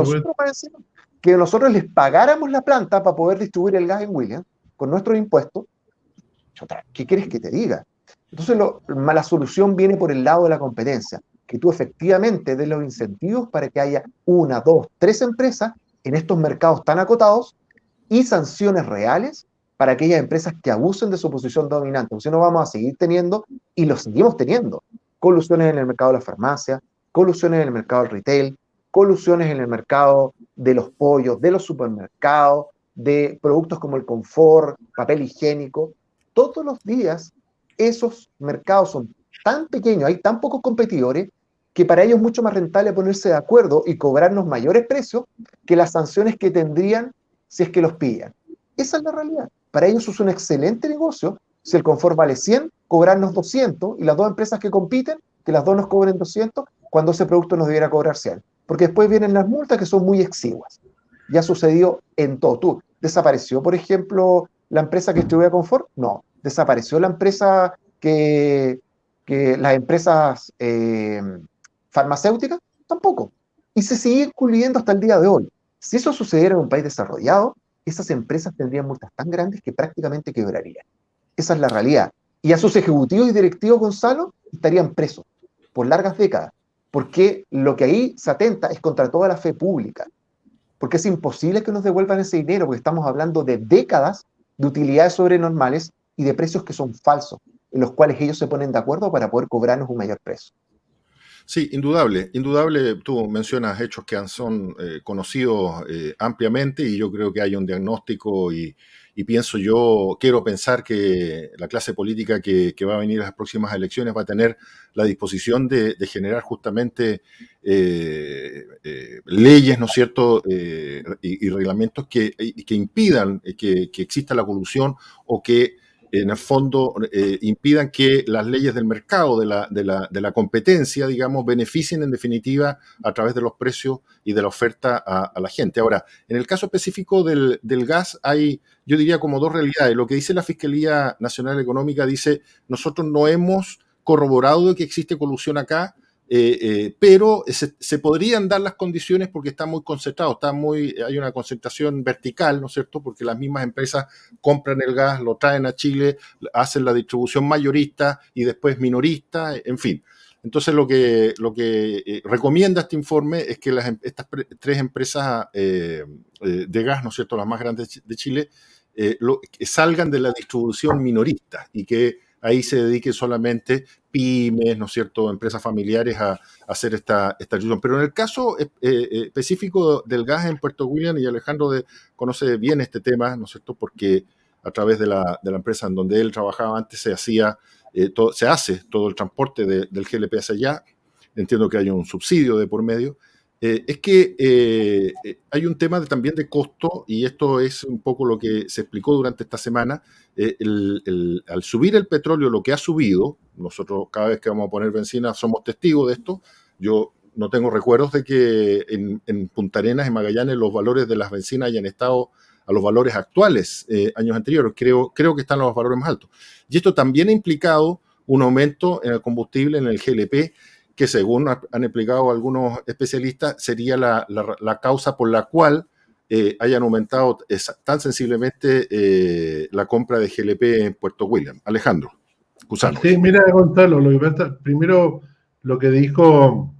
nosotros les pagáramos la planta para poder distribuir el gas en Williams con nuestros impuestos. ¿Qué quieres que te diga? Entonces la solución viene por el lado de la competencia, que tú efectivamente des los incentivos para que haya 1, 2, 3 empresas en estos mercados tan acotados, y sanciones reales para aquellas empresas que abusen de su posición dominante. O sea, no vamos a seguir teniendo, y lo seguimos teniendo, colusiones en el mercado de la farmacia, colusiones en el mercado del retail, colusiones en el mercado de los pollos, de los supermercados, de productos como el confort, papel higiénico. Todos los días esos mercados son tan pequeños, hay tan pocos competidores, que para ellos es mucho más rentable ponerse de acuerdo y cobrarnos mayores precios que las sanciones que tendrían si es que los pillan. Esa es la realidad. Para ellos es un excelente negocio. Si el confort vale 100, cobrarnos 200, y las dos empresas que compiten, que las dos nos cobren 200, cuando ese producto nos debiera cobrar 100. Porque después vienen las multas, que son muy exiguas. Ya sucedió en todo. ¿Desapareció, por ejemplo, la empresa que distribuía confort? No. ¿Desapareció la empresa las empresas farmacéuticas? Tampoco. Y se sigue incluyendo hasta el día de hoy. Si eso sucediera en un país desarrollado, esas empresas tendrían multas tan grandes que prácticamente quebrarían. Esa es la realidad. Y a sus ejecutivos y directivos, Gonzalo, estarían presos por largas décadas, porque lo que ahí se atenta es contra toda la fe pública, porque es imposible que nos devuelvan ese dinero, porque estamos hablando de décadas de utilidades sobrenormales y de precios que son falsos, en los cuales ellos se ponen de acuerdo para poder cobrarnos un mayor precio. Sí, indudable. Tú mencionas hechos que son conocidos ampliamente, y yo creo que hay un diagnóstico, y quiero pensar que la clase política que va a venir a las próximas elecciones va a tener la disposición de generar justamente leyes, ¿no es cierto?, y reglamentos que impidan que exista la colusión, o que en el fondo impidan que las leyes del mercado, de la competencia, digamos, beneficien en definitiva a través de los precios y de la oferta a la gente. Ahora, en el caso específico del gas hay, yo diría, como dos realidades. Lo que dice la Fiscalía Nacional Económica dice, nosotros no hemos corroborado de que existe colusión acá, pero se podrían dar las condiciones porque está muy concentrado, hay una concentración vertical, ¿no es cierto? Porque las mismas empresas compran el gas, lo traen a Chile, hacen la distribución mayorista y después minorista, en fin. Entonces lo que recomienda este informe es que estas tres empresas de gas, ¿no es cierto?, las más grandes de Chile, que salgan de la distribución minorista y que ahí se dediquen solamente pymes, ¿no es cierto?, empresas familiares a hacer esta distribución. Pero en el caso específico del gas en Puerto William, y Alejandro conoce bien este tema, ¿no es cierto?, porque a través de la empresa en donde él trabajaba antes se hace todo el transporte del GLP hacia allá. Entiendo que hay un subsidio de por medio. Es que hay un tema también de costo, y esto es un poco lo que se explicó durante esta semana. Al subir el petróleo, lo que ha subido, nosotros cada vez que vamos a poner benzina somos testigos de esto. Yo no tengo recuerdos de que en Punta Arenas, en Magallanes, los valores de las bencinas hayan estado a los valores actuales años anteriores. Creo que están los valores más altos. Y esto también ha implicado un aumento en el combustible, en el GLP, que según han explicado algunos especialistas, sería la causa por la cual hayan aumentado tan sensiblemente la compra de GLP en Puerto William. Alejandro Cusano. Sí, mira, Gonzalo, lo que pasa, primero lo que dijo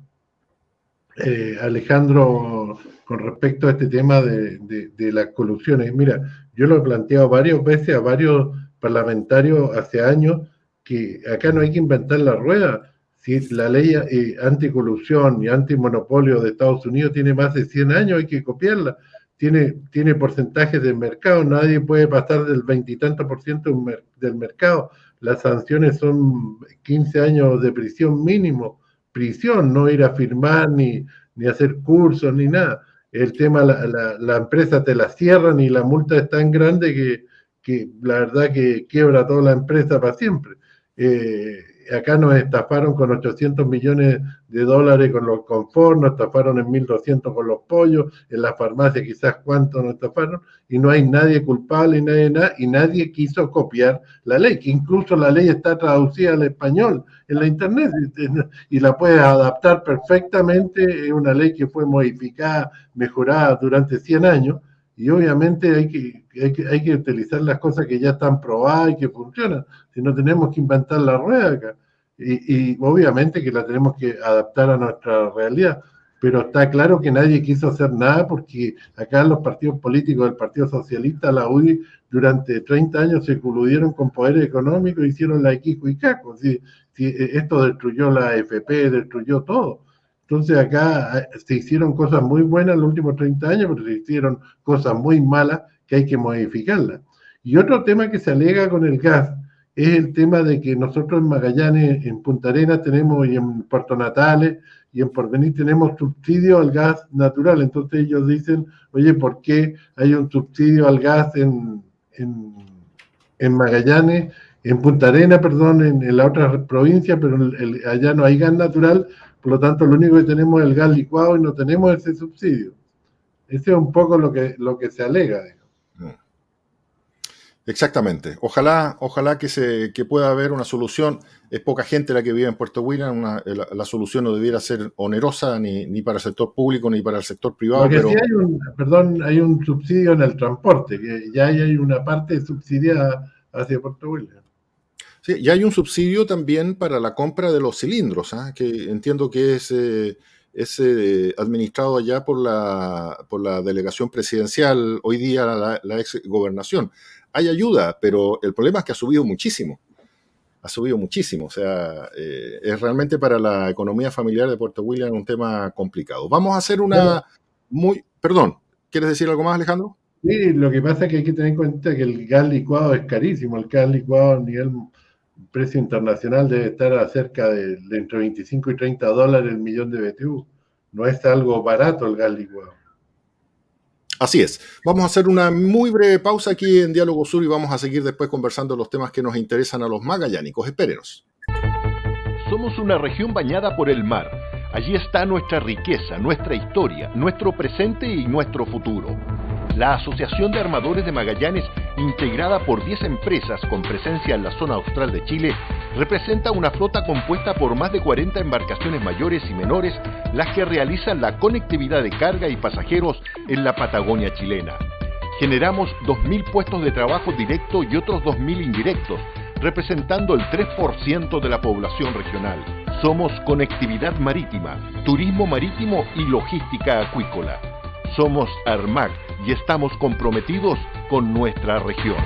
Alejandro con respecto a este tema de las colusiones. Mira, yo lo he planteado varias veces a varios parlamentarios hace años, que acá no hay que inventar la rueda. Si la ley anticolusión y antimonopolio de Estados Unidos tiene más de 100 años, hay que copiarla. Tiene porcentajes de mercado, nadie puede pasar del 20 y tanto por ciento del mercado. Las sanciones son 15 años de prisión mínimo, prisión, no ir a firmar ni hacer cursos ni nada. El tema, la empresa te la cierran y la multa es tan grande que la verdad que quiebra toda la empresa para siempre. Acá nos estafaron con 800 millones de dólares con los confort, nos estafaron en 1.200 con los pollos, en la farmacia quizás cuánto nos estafaron, y no hay nadie culpable y nadie quiso copiar la ley, que incluso la ley está traducida al español en la internet y la puedes adaptar perfectamente. Es una ley que fue modificada, mejorada durante 100 años, y obviamente hay que utilizar las cosas que ya están probadas y que funcionan. Si no, tenemos que inventar la rueda acá. Y obviamente que la tenemos que adaptar a nuestra realidad. Pero está claro que nadie quiso hacer nada, porque acá los partidos políticos del Partido Socialista, la UDI, durante 30 años se coludieron con poderes económicos, hicieron la Iquico y Caco. Esto destruyó la AFP, destruyó todo. Entonces acá se hicieron cosas muy buenas en los últimos 30 años, pero se hicieron cosas muy malas que hay que modificarlas. Y otro tema que se alega con el gas es el tema de que nosotros en Magallanes, en Punta Arenas tenemos, y en Puerto Natales y en Porvenir tenemos subsidio al gas natural. Entonces ellos dicen, oye, ¿por qué hay un subsidio al gas en Magallanes, en Punta Arenas, perdón, en la otra provincia, pero allá no hay gas natural? Por lo tanto, lo único que tenemos es el gas licuado y no tenemos ese subsidio. Ese es un poco lo que se alega. Exactamente. Ojalá que pueda haber una solución. Es poca gente la que vive en Puerto William. La solución no debiera ser onerosa ni para el sector público ni para el sector privado. Porque pero... sí hay un subsidio en el transporte, que ya hay una parte subsidiada hacia Puerto William. Sí, y hay un subsidio también para la compra de los cilindros, que entiendo que es administrado allá por la delegación presidencial, hoy día la ex gobernación. Hay ayuda, pero el problema es que ha subido muchísimo. O sea, es realmente para la economía familiar de Puerto William un tema complicado. Vamos a hacer Perdón, ¿quieres decir algo más, Alejandro? Sí, lo que pasa es que hay que tener en cuenta que el gas licuado es carísimo. El gas licuado a nivel precio internacional debe estar a cerca de entre 25 y 30 dólares el millón de BTU. No es algo barato el gas licuado. Así es. Vamos a hacer una muy breve pausa aquí en Diálogo Sur y vamos a seguir después conversando los temas que nos interesan a los magallánicos. Espérenos. Somos una región bañada por el mar. Allí está nuestra riqueza, nuestra historia, nuestro presente y nuestro futuro. La Asociación de Armadores de Magallanes, integrada por 10 empresas con presencia en la zona austral de Chile, representa una flota compuesta por más de 40 embarcaciones mayores y menores, las que realizan la conectividad de carga y pasajeros en la Patagonia chilena. Generamos 2.000 puestos de trabajo directo y otros 2.000 indirectos, representando el 3% de la población regional. Somos conectividad marítima, turismo marítimo y logística acuícola. Somos Armag y estamos comprometidos con nuestra región.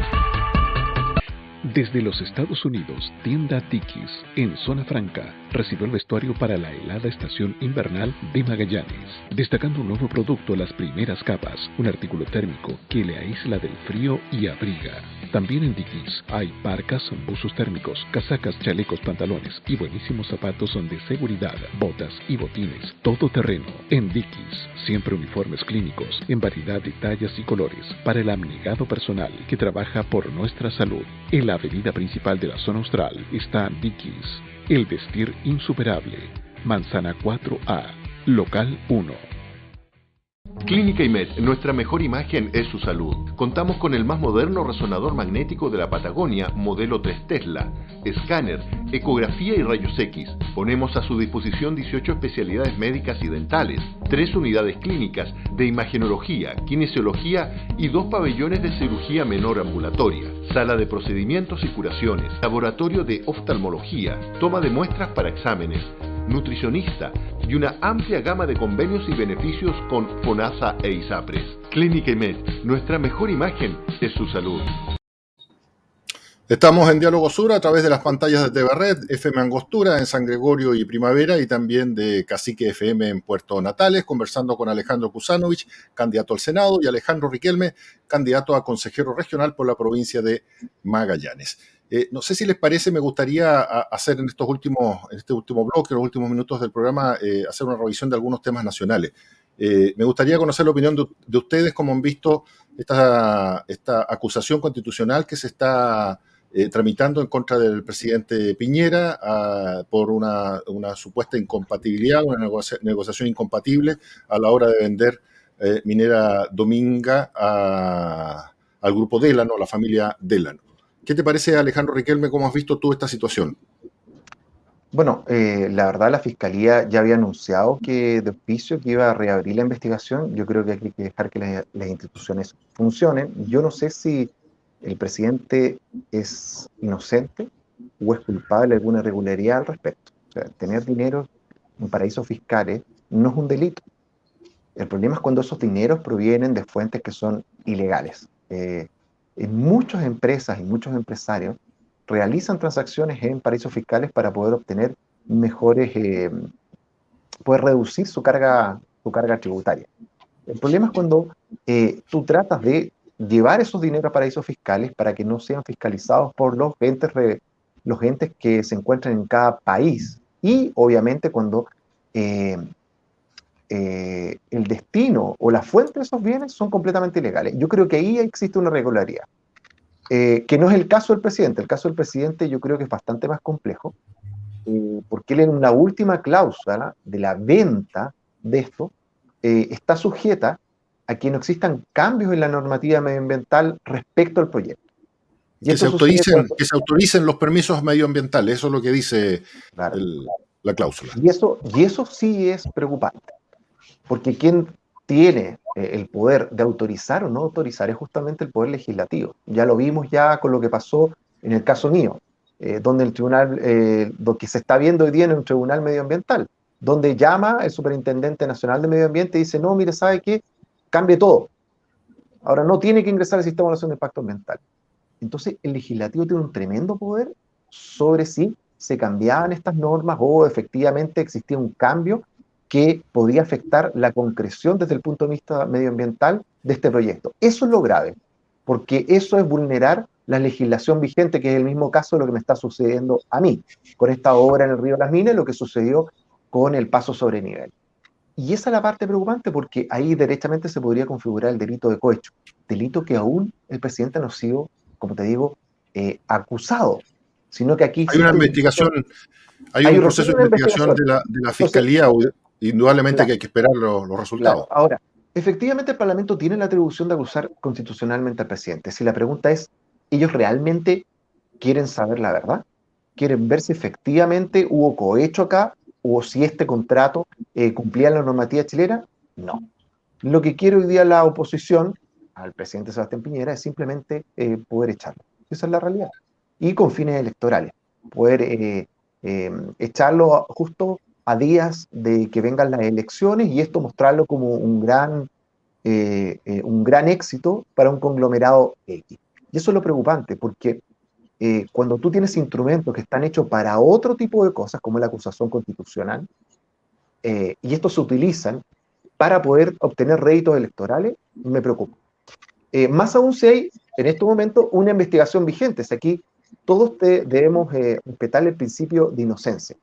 Desde los Estados Unidos, tienda Tikis, en Zona Franca, recibió el vestuario para la helada estación invernal de Magallanes, destacando un nuevo producto, las primeras capas, un artículo térmico que le aísla del frío y abriga. También en Dickies hay parcas, buzos térmicos, casacas, chalecos, pantalones y buenísimos zapatos de seguridad, botas y botines, todo terreno. En Dickies, siempre uniformes clínicos, en variedad de tallas y colores, para el abnegado personal que trabaja por nuestra salud. En la avenida principal de la zona austral está Dickies, el vestir insuperable, Manzana 4A, local 1. Clínica IMED, nuestra mejor imagen es su salud. Contamos con el más moderno resonador magnético de la Patagonia, modelo 3 Tesla, escáner, ecografía y rayos X. Ponemos a su disposición 18 especialidades médicas y dentales, 3 unidades clínicas de imagenología, kinesiología y 2 pabellones de cirugía menor ambulatoria, sala de procedimientos y curaciones, laboratorio de oftalmología, toma de muestras para exámenes, nutricionista y una amplia gama de convenios y beneficios con FONASA e ISAPRES. Clínica IMED, nuestra mejor imagen es su salud. Estamos en Diálogo Sur a través de las pantallas de TV Red, FM Angostura en San Gregorio y Primavera y también de Cacique FM en Puerto Natales, conversando con Alejandro Kusanovich, candidato al Senado, y Alejandro Riquelme, candidato a consejero regional por la provincia de Magallanes. No sé si les parece, me gustaría hacer en este último bloque, los últimos minutos del programa, hacer una revisión de algunos temas nacionales. Me gustaría conocer la opinión de ustedes, cómo han visto esta acusación constitucional que se está tramitando en contra del presidente Piñera por una supuesta incompatibilidad, una negociación incompatible a la hora de vender Minera Dominga al grupo Delano, a la familia Delano. ¿Qué te parece, Alejandro Riquelme, cómo has visto tú esta situación? Bueno, la verdad la Fiscalía ya había anunciado que de oficio que iba a reabrir la investigación. Yo creo que hay que dejar que las instituciones funcionen. Yo no sé si el presidente es inocente o es culpable de alguna irregularidad al respecto. O sea, tener dinero en paraísos fiscales no es un delito. El problema es cuando esos dineros provienen de fuentes que son ilegales. En muchas empresas y muchos empresarios realizan transacciones en paraísos fiscales para poder obtener poder reducir su carga tributaria. El problema es cuando tú tratas de llevar esos dineros a paraísos fiscales para que no sean fiscalizados por los entes que se encuentran en cada país. Y obviamente cuando el destino o la fuente de esos bienes son completamente ilegales. Yo creo que ahí existe una irregularidad. Que no es el caso del presidente. El caso del presidente yo creo que es bastante más complejo, porque él en la última cláusula de la venta de esto está sujeta a que no existan cambios en la normativa medioambiental respecto al proyecto. Que se autoricen los permisos medioambientales, eso es lo que dice claro, la cláusula. Y eso sí es preocupante, porque quien tiene el poder de autorizar o no autorizar es justamente el poder legislativo. Ya lo vimos ya con lo que pasó en el caso mío, donde el tribunal, lo que se está viendo hoy día en un tribunal medioambiental, donde llama el superintendente nacional de medio ambiente y dice, no, mire, ¿sabe qué? Cambie todo. Ahora no tiene que ingresar al sistema de evaluación de impacto ambiental. Entonces el legislativo tiene un tremendo poder sobre si se cambiaban estas normas o efectivamente existía un cambio que podría afectar la concreción desde el punto de vista medioambiental de este proyecto. Eso es lo grave, porque eso es vulnerar la legislación vigente, que es el mismo caso de lo que me está sucediendo a mí, con esta obra en el río Las Minas, lo que sucedió con el paso sobre nivel. Y esa es la parte preocupante porque ahí derechamente se podría configurar el delito de cohecho, delito que aún el presidente no ha sido, como te digo, acusado, sino que aquí Hay una existe investigación, hay hay un recién proceso de una investigación investigación. de la Entonces, Fiscalía, indudablemente claro, que hay que esperar los claro. resultados. Ahora, efectivamente el Parlamento tiene la atribución de acusar constitucionalmente al presidente. Si la pregunta es, ¿ellos realmente quieren saber la verdad? ¿Quieren ver si efectivamente hubo cohecho acá o si este contrato cumplía la normativa chilena? No. Lo que quiere hoy día la oposición al presidente Sebastián Piñera es simplemente poder echarlo. Esa es la realidad. Y con fines electorales. Poder echarlo justo a días de que vengan las elecciones y esto mostrarlo como un gran éxito para un conglomerado X. Y eso es lo preocupante, porque cuando tú tienes instrumentos que están hechos para otro tipo de cosas, como la acusación constitucional, y estos se utilizan para poder obtener réditos electorales, me preocupa. Más aún si hay en este momento una investigación vigente. Si aquí todos debemos respetar el principio de inocencia.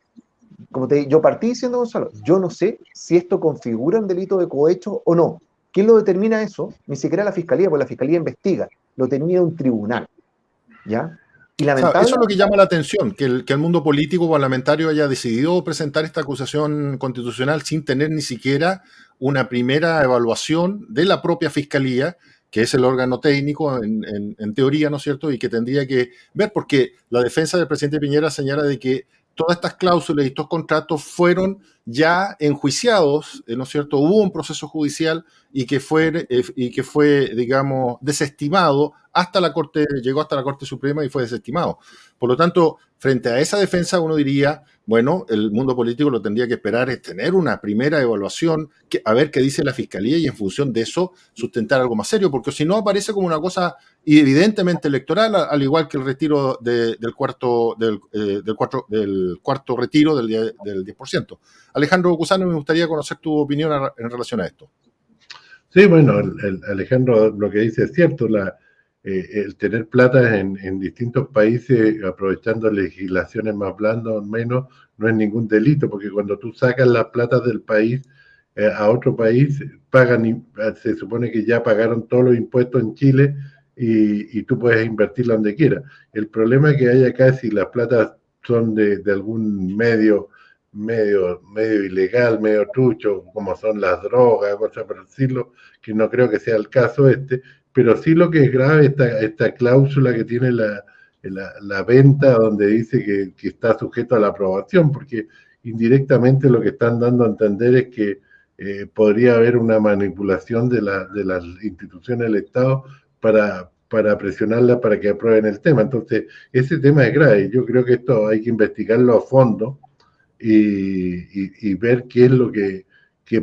Como yo partí diciendo, Gonzalo, yo no sé si esto configura un delito de cohecho o no. ¿Quién lo determina eso? Ni siquiera la Fiscalía, porque la Fiscalía investiga, lo determina un tribunal, ¿ya? Y O sea, eso es lo que lamentablemente, llama la atención, que el mundo político parlamentario haya decidido presentar esta acusación constitucional sin tener ni siquiera una primera evaluación de la propia Fiscalía, que es el órgano técnico en teoría, ¿no es cierto? Y que tendría que ver, porque la defensa del presidente Piñera señala de que todas estas cláusulas y estos contratos fueron ya enjuiciados, ¿no es cierto? Hubo un proceso judicial y que fue, digamos, desestimado hasta la Corte, llegó hasta la Corte Suprema y fue desestimado. Por lo tanto, frente a esa defensa uno diría, bueno, el mundo político lo tendría que esperar es tener una primera evaluación, a ver qué dice la Fiscalía y en función de eso sustentar algo más serio, porque si no aparece como una cosa evidentemente electoral, al igual que el retiro del cuarto retiro del 10%. Alejandro Cusano, me gustaría conocer tu opinión en relación a esto. Sí, bueno, Alejandro lo que dice es cierto, el tener plata en distintos países, aprovechando legislaciones más blandas o menos, no es ningún delito, porque cuando tú sacas las platas del país a otro país, se supone que ya pagaron todos los impuestos en Chile y tú puedes invertirla donde quieras. El problema que hay acá es si las platas son de algún medio ilegal, medio trucho, como son las drogas, cosas por decirlo, que no creo que sea el caso pero sí lo que es grave esta cláusula que tiene la venta donde dice que está sujeto a la aprobación, porque indirectamente lo que están dando a entender es que podría haber una manipulación de las instituciones del Estado para presionarla para que aprueben el tema. Entonces, ese tema es grave. Yo creo que esto hay que investigarlo a fondo y ver qué es lo que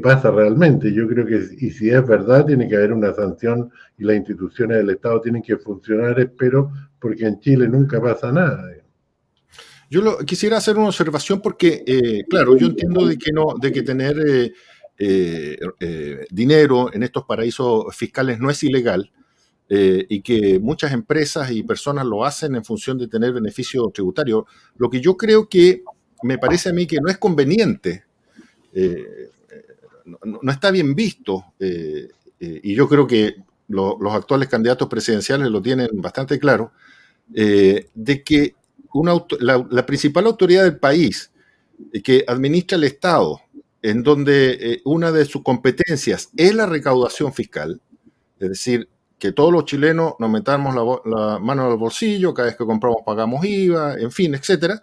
pasa realmente. Yo creo que, y si es verdad, tiene que haber una sanción y las instituciones del Estado tienen que funcionar, espero, porque en Chile nunca pasa nada. Yo quisiera hacer una observación porque, claro, yo entiendo de que tener dinero en estos paraísos fiscales no es ilegal y que muchas empresas y personas lo hacen en función de tener beneficio tributario. Lo que yo creo que me parece a mí que no es conveniente, no está bien visto, y yo creo que los actuales candidatos presidenciales lo tienen bastante claro, de que la principal autoridad del país que administra el Estado, en donde una de sus competencias es la recaudación fiscal, es decir, que todos los chilenos nos metamos la mano al bolsillo, cada vez que compramos pagamos IVA, en fin, etcétera,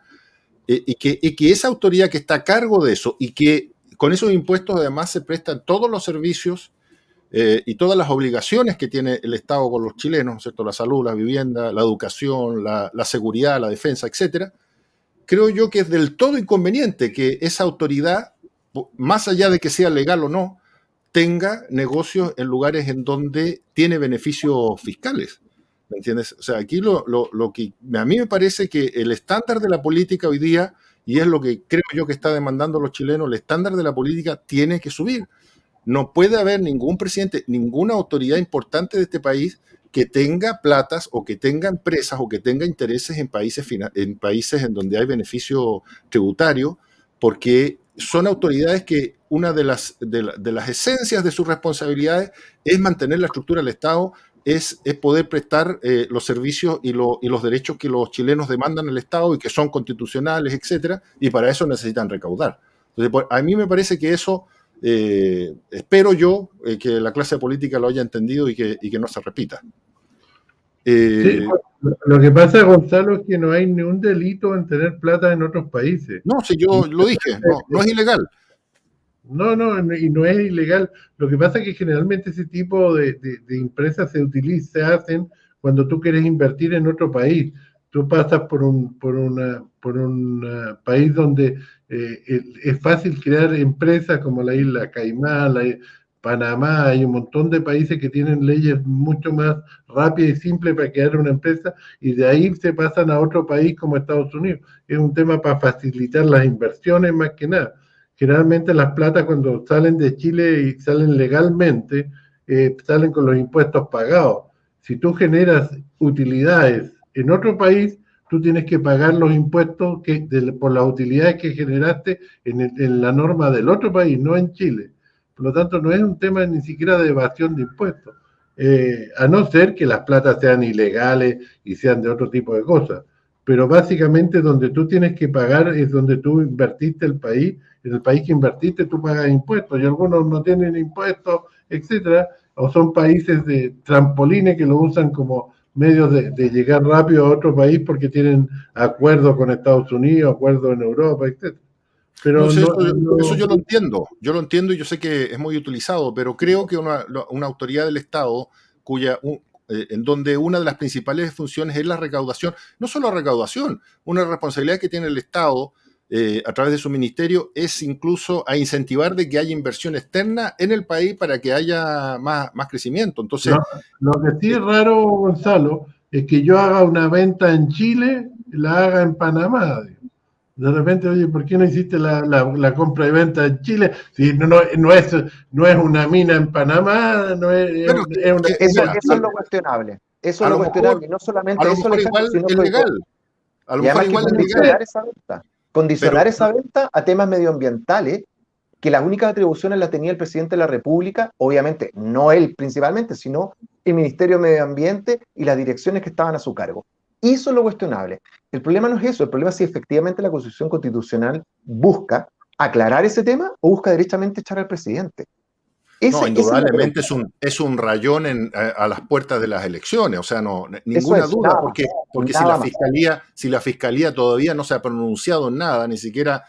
y que esa autoridad que está a cargo de eso y que con esos impuestos además se prestan todos los servicios y todas las obligaciones que tiene el Estado con los chilenos, ¿cierto? La salud, la vivienda, la educación, la seguridad, la defensa, etcétera. Creo yo que es del todo inconveniente que esa autoridad, más allá de que sea legal o no, tenga negocios en lugares en donde tiene beneficios fiscales. ¿Me entiendes? O sea, aquí lo que a mí me parece que el estándar de la política hoy día, y es lo que creo yo que está demandando los chilenos, el estándar de la política tiene que subir. No puede haber ningún presidente, ninguna autoridad importante de este país que tenga platas o que tenga empresas o que tenga intereses en países en donde hay beneficio tributario, porque son autoridades que una de las esencias de sus responsabilidades es mantener la estructura del Estado, es poder prestar los servicios y los derechos que los chilenos demandan al Estado y que son constitucionales, etcétera, y para eso necesitan recaudar. Entonces, a mí me parece que eso, espero yo, que la clase política lo haya entendido y que no se repita. Sí, lo que pasa, Gonzalo, es que no hay ni un delito en tener plata en otros países. No, si yo lo dije, no es ilegal. No, y no es ilegal. Lo que pasa es que generalmente ese tipo de empresas se hacen cuando tú quieres invertir en otro país. Tú pasas por un país donde es fácil crear empresas como la isla Caimán, Panamá, hay un montón de países que tienen leyes mucho más rápidas y simples para crear una empresa, y de ahí se pasan a otro país como Estados Unidos. Es un tema para facilitar las inversiones más que nada. Generalmente las platas, cuando salen de Chile y salen legalmente, salen con los impuestos pagados. Si tú generas utilidades en otro país, tú tienes que pagar los impuestos por las utilidades que generaste en la norma del otro país, no en Chile. Por lo tanto, no es un tema ni siquiera de evasión de impuestos, a no ser que las platas sean ilegales y sean de otro tipo de cosas. Pero básicamente donde tú tienes que pagar es donde tú invertiste el país. En el país que invertiste tú pagas impuestos, y algunos no tienen impuestos, etcétera, o son países de trampolines que lo usan como medios de llegar rápido a otro país porque tienen acuerdos con Estados Unidos, acuerdos en Europa, etcétera. Pero eso yo lo entiendo y yo sé que es muy utilizado, pero creo que una autoridad del Estado en donde una de las principales funciones es la recaudación, no solo la recaudación, una responsabilidad que tiene el Estado a través de su ministerio es incluso a incentivar de que haya inversión externa en el país para que haya más crecimiento. Entonces, lo que sí es raro, Gonzalo, es que yo haga una venta en Chile y la haga en Panamá. De repente, oye, ¿por qué no hiciste la compra y venta en Chile? Si no es una mina en Panamá, no es, bueno, eso es lo cuestionable. Eso es lo cuestionable. Y no solamente eso, igual sino es legal. A lo mejor igual es legal. Condicionar esa venta a temas medioambientales, que las únicas atribuciones las tenía el presidente de la República, obviamente, no él principalmente, sino el Ministerio de Medio Ambiente y las direcciones que estaban a su cargo. Eso es lo cuestionable. El problema no es eso, el problema es si efectivamente la Constitución Constitucional busca aclarar ese tema o busca derechamente echar al presidente. No, indudablemente es un rayón a las puertas de las elecciones, o sea, ninguna duda, porque si la fiscalía todavía no se ha pronunciado en nada, ni siquiera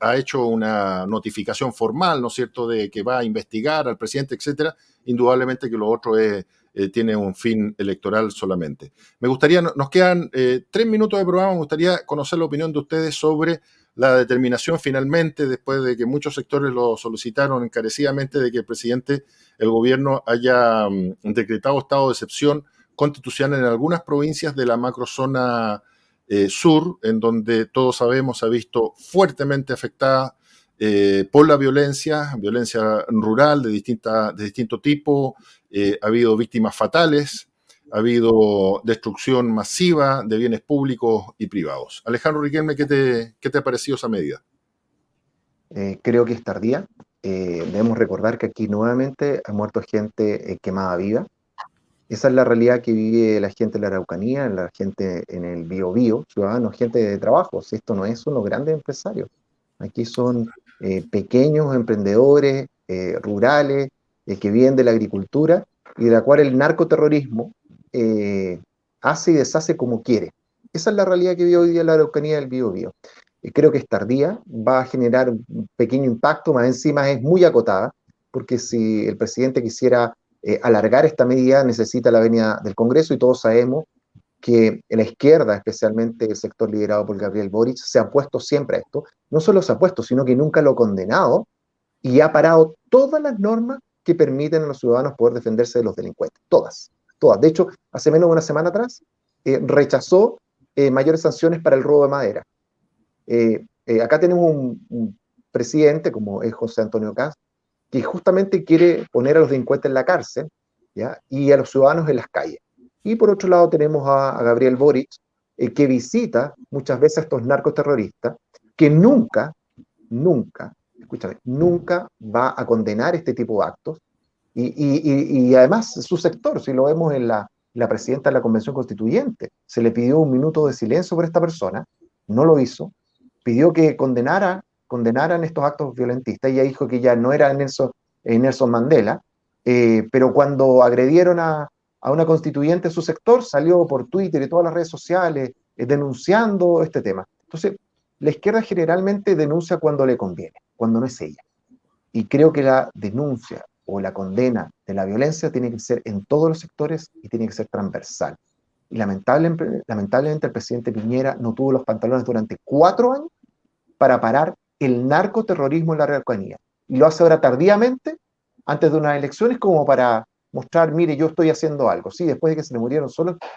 ha hecho una notificación formal, ¿no es cierto?, de que va a investigar al presidente, etcétera, indudablemente que lo otro tiene un fin electoral solamente. Me gustaría, nos quedan 3 minutos de programa, me gustaría conocer la opinión de ustedes sobre la determinación finalmente, después de que muchos sectores lo solicitaron encarecidamente, de que el gobierno haya decretado estado de excepción constitucional en algunas provincias de la macrozona sur, en donde todos sabemos se ha visto fuertemente afectada por la violencia rural de distinto tipo, ha habido víctimas fatales, ha habido destrucción masiva de bienes públicos y privados. Alejandro Riquelme, ¿qué te ha parecido esa medida? Creo que es tardía. Debemos recordar que aquí nuevamente ha muerto gente quemada viva. Esa es la realidad que vive la gente en la Araucanía, la gente en el Biobío, ciudadanos, gente de trabajo. Esto no es unos grandes empresarios. Aquí son pequeños emprendedores rurales que viven de la agricultura y de la cual el narcoterrorismo hace y deshace como quiere. Esa es la realidad que vive hoy día la Araucanía del Biobío. Creo que es tardía, va a generar un pequeño impacto, más encima es muy acotada, porque si el presidente quisiera alargar esta medida necesita la venia del Congreso, y todos sabemos que la izquierda, especialmente el sector liderado por Gabriel Boric, se ha opuesto siempre a esto. No solo se ha opuesto, sino que nunca lo ha condenado y ha parado todas las normas que permiten a los ciudadanos poder defenderse de los delincuentes. Todas. De hecho, hace menos de una semana atrás rechazó mayores sanciones para el robo de madera. Acá tenemos un presidente como es José Antonio Kast, que justamente quiere poner a los delincuentes en la cárcel, ¿ya?, y a los ciudadanos en las calles. Y por otro lado tenemos a Gabriel Boric, que visita muchas veces a estos narcoterroristas, que nunca nunca, escúchame, nunca va a condenar este tipo de actos. Y además su sector, si lo vemos en la presidenta de la Convención Constituyente, se le pidió un minuto de silencio por esta persona, no lo hizo, pidió que condenaran estos actos violentistas. Ella dijo que ya no era Nelson Mandela, pero cuando agredieron a una constituyente de su sector, salió por Twitter y todas las redes sociales denunciando este tema. Entonces, la izquierda generalmente denuncia cuando le conviene, cuando no es ella. Y creo que la denuncia o la condena de la violencia tiene que ser en todos los sectores y tiene que ser transversal. Y lamentablemente el presidente Piñera no tuvo los pantalones durante 4 años para parar el narcoterrorismo en la Araucanía. Y lo hace ahora tardíamente, antes de unas elecciones, como para mostrar, mire, yo estoy haciendo algo. Sí, después de que se le murieron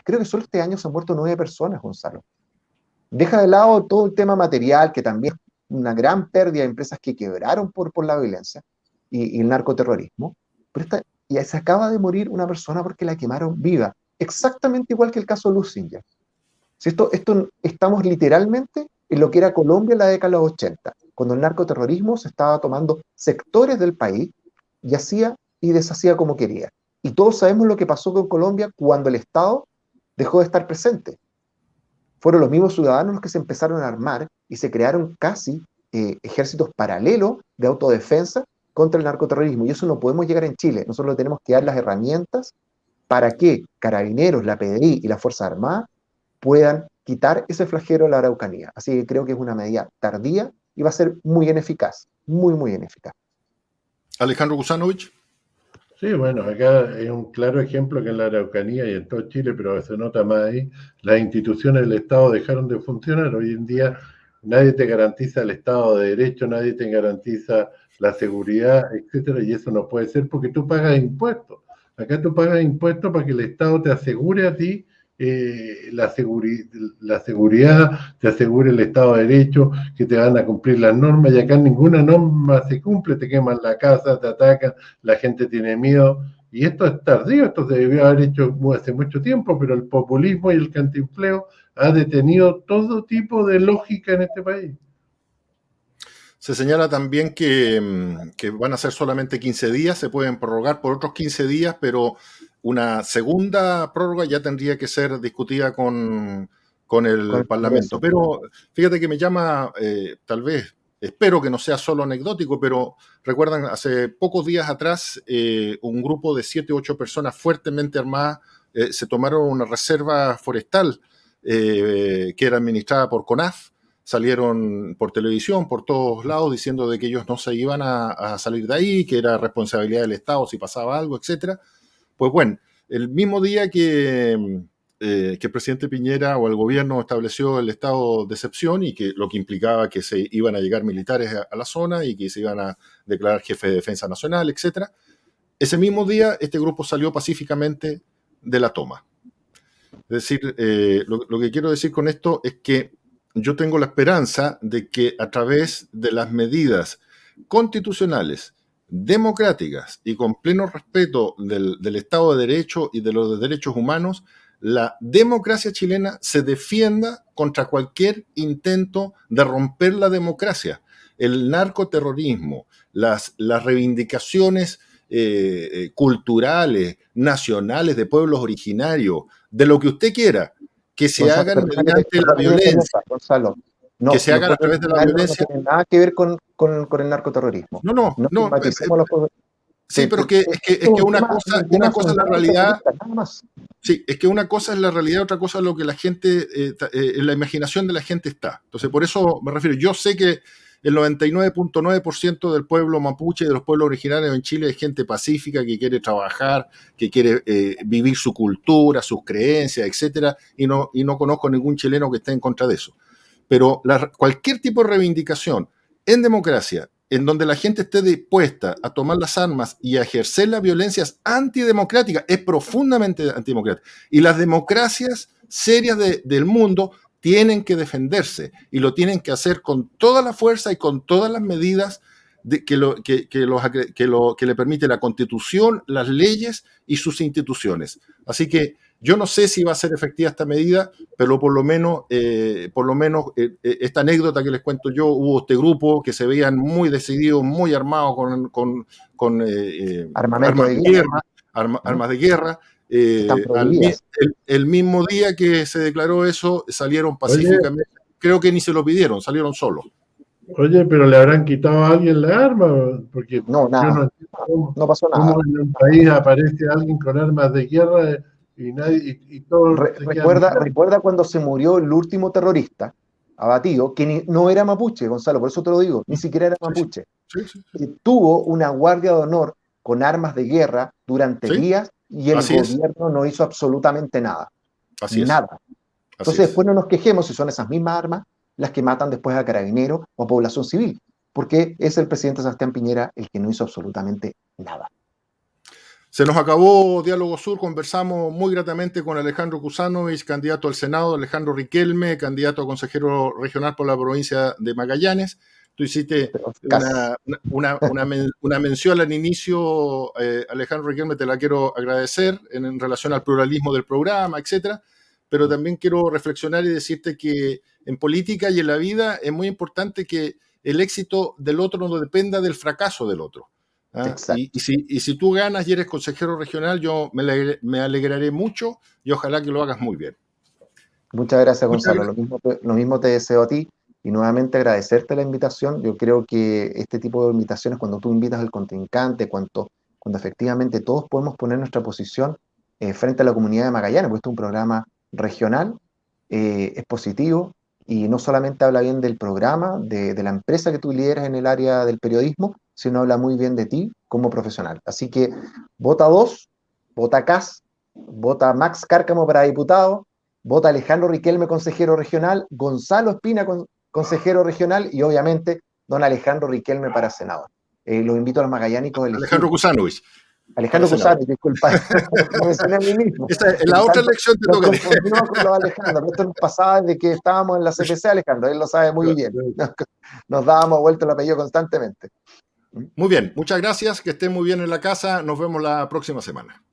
creo que solo este año se han muerto 9 personas, Gonzalo. Deja de lado todo el tema material, que también es una gran pérdida de empresas que quebraron por la violencia y el narcoterrorismo, pero ya se acaba de morir una persona porque la quemaron viva, exactamente igual que el caso Lucinda. Si estamos literalmente en lo que era Colombia en la década de los 80, cuando el narcoterrorismo se estaba tomando sectores del país y hacía y deshacía como quería. Y todos sabemos lo que pasó con Colombia cuando el Estado dejó de estar presente. Fueron los mismos ciudadanos los que se empezaron a armar y se crearon casi ejércitos paralelos de autodefensa contra el narcoterrorismo. Y eso no podemos llegar en Chile. Nosotros tenemos que dar las herramientas para que Carabineros, la PDI y las Fuerzas Armadas puedan quitar ese flagelo de la Araucanía. Así que creo que es una medida tardía y va a ser muy ineficaz, muy, muy ineficaz. Alejandro Kusanovich. Sí, bueno, acá es un claro ejemplo que en la Araucanía y en todo Chile, pero se nota más ahí, las instituciones del Estado dejaron de funcionar. Hoy en día nadie te garantiza el Estado de Derecho, nadie te garantiza la seguridad, etcétera, y eso no puede ser porque tú pagas impuestos. Acá tú pagas impuestos para que el Estado te asegure a ti la seguridad, te asegure el Estado de Derecho, que te van a cumplir las normas, y acá ninguna norma se cumple, te queman la casa, te atacan, la gente tiene miedo, y esto es tardío, esto se debió haber hecho hace mucho tiempo, pero el populismo y el cantinfleo ha detenido todo tipo de lógica en este país. Se señala también que van a ser solamente 15 días, se pueden prorrogar por otros 15 días, pero una segunda prórroga ya tendría que ser discutida con el Parlamento. Pero fíjate que me llama, tal vez, espero que no sea solo anecdótico, pero recuerdan, hace pocos días atrás, un grupo de 7 u 8 personas fuertemente armadas se tomaron una reserva forestal que era administrada por CONAF. Salieron por televisión, por todos lados, diciendo de que ellos no se iban a salir de ahí, que era responsabilidad del Estado si pasaba algo, etcétera. Pues bueno, el mismo día que el presidente Piñera o el gobierno estableció el estado de excepción y que lo que implicaba que se iban a llegar militares a la zona y que se iban a declarar jefe de defensa nacional, etcétera, ese mismo día este grupo salió pacíficamente de la toma. Es decir, lo que quiero decir con esto es que yo tengo la esperanza de que a través de las medidas constitucionales, democráticas y con pleno respeto del Estado de Derecho y de los derechos humanos, la democracia chilena se defienda contra cualquier intento de romper la democracia. El narcoterrorismo, las reivindicaciones culturales, nacionales, de pueblos originarios, de lo que usted quiera, que se Gonzalo, hagan mediante la violencia. Gonzalo, que se hagan a través de la violencia. No tiene nada que ver con el narcoterrorismo. No. Sí, pero es que una cosa es la realidad. Sí, es que una cosa es la realidad, otra cosa es lo que la gente, en la imaginación de la gente está. Entonces, por eso me refiero. Yo sé que el 99.9% del pueblo mapuche, de los pueblos originarios en Chile, es gente pacífica que quiere trabajar, que quiere vivir su cultura, sus creencias, etcétera, y no conozco ningún chileno que esté en contra de eso. Pero cualquier tipo de reivindicación en democracia, en donde la gente esté dispuesta a tomar las armas y a ejercer la violencia, es antidemocrática, es profundamente antidemocrática. Y las democracias serias del mundo tienen que defenderse y lo tienen que hacer con toda la fuerza y con todas las medidas que le permite la Constitución, las leyes y sus instituciones. Así que Yo no sé si va a ser efectiva esta medida, pero por lo menos esta anécdota que les cuento yo, hubo este grupo que se veían muy decididos, muy armados con Armamento armas de de guerra. guerra, armas de guerra. Están prohibidas. El mismo día que se declaró eso, salieron pacíficamente. Creo que ni se lo pidieron, salieron solos. Oye, pero le habrán quitado a alguien la arma, porque No, yo nada. no entiendo No pasó nada. cómo en un país aparece alguien con armas de guerra y nadie y todos se quedan mirados. Recuerda cuando se murió el último terrorista abatido, que no era mapuche, Gonzalo, por eso te lo digo, ni siquiera era mapuche. Sí. Que tuvo una guardia de honor con armas de guerra durante Sí, días y el así es. gobierno no hizo absolutamente nada. Así es. Nada. Así Entonces es. después no nos quejemos si son esas mismas armas las que matan después a carabineros o a población civil, porque es el presidente Sebastián Piñera el que no hizo absolutamente nada. Se nos acabó Diálogo Sur, conversamos muy gratamente con Alejandro Kusanovich, candidato al Senado, Alejandro Riquelme, candidato a consejero regional por la provincia de Magallanes. Tú hiciste una mención al inicio, Alejandro Riquelme, te la quiero agradecer en relación al pluralismo del programa, etcétera, pero también quiero reflexionar y decirte que en política y en la vida es muy importante que el éxito del otro no dependa del fracaso del otro. Y si tú ganas y eres consejero regional, yo me alegraré mucho y ojalá que lo hagas muy bien. Muchas gracias, Gonzalo. Lo mismo te deseo a ti y nuevamente agradecerte la invitación. Yo creo que este tipo de invitaciones, cuando tú invitas al contrincante, cuando efectivamente todos podemos poner nuestra posición frente a la comunidad de Magallanes, porque esto es un programa regional, es positivo y no solamente habla bien del programa, de la empresa que tú lideras en el área del periodismo, sino habla muy bien de ti como profesional. Así que vota 2, vota CAS, vota Max Cárcamo para diputado, vota Alejandro Riquelme, consejero regional, Gonzalo Espina, consejero regional, y obviamente don Alejandro Riquelme para senador. Los invito a los magallánicos a elegir. Alejandro Kusanovich. Alejandro Kusanovich, disculpa, me mencioné a mí mismo. En la otra elección te toca. Nos confundimos con los Alejandro, esto nos pasaba desde que estábamos en la CPC, Alejandro, él lo sabe muy bien. Nos dábamos vuelta el apellido constantemente. Muy bien, muchas gracias, que estén muy bien en la casa, nos vemos la próxima semana.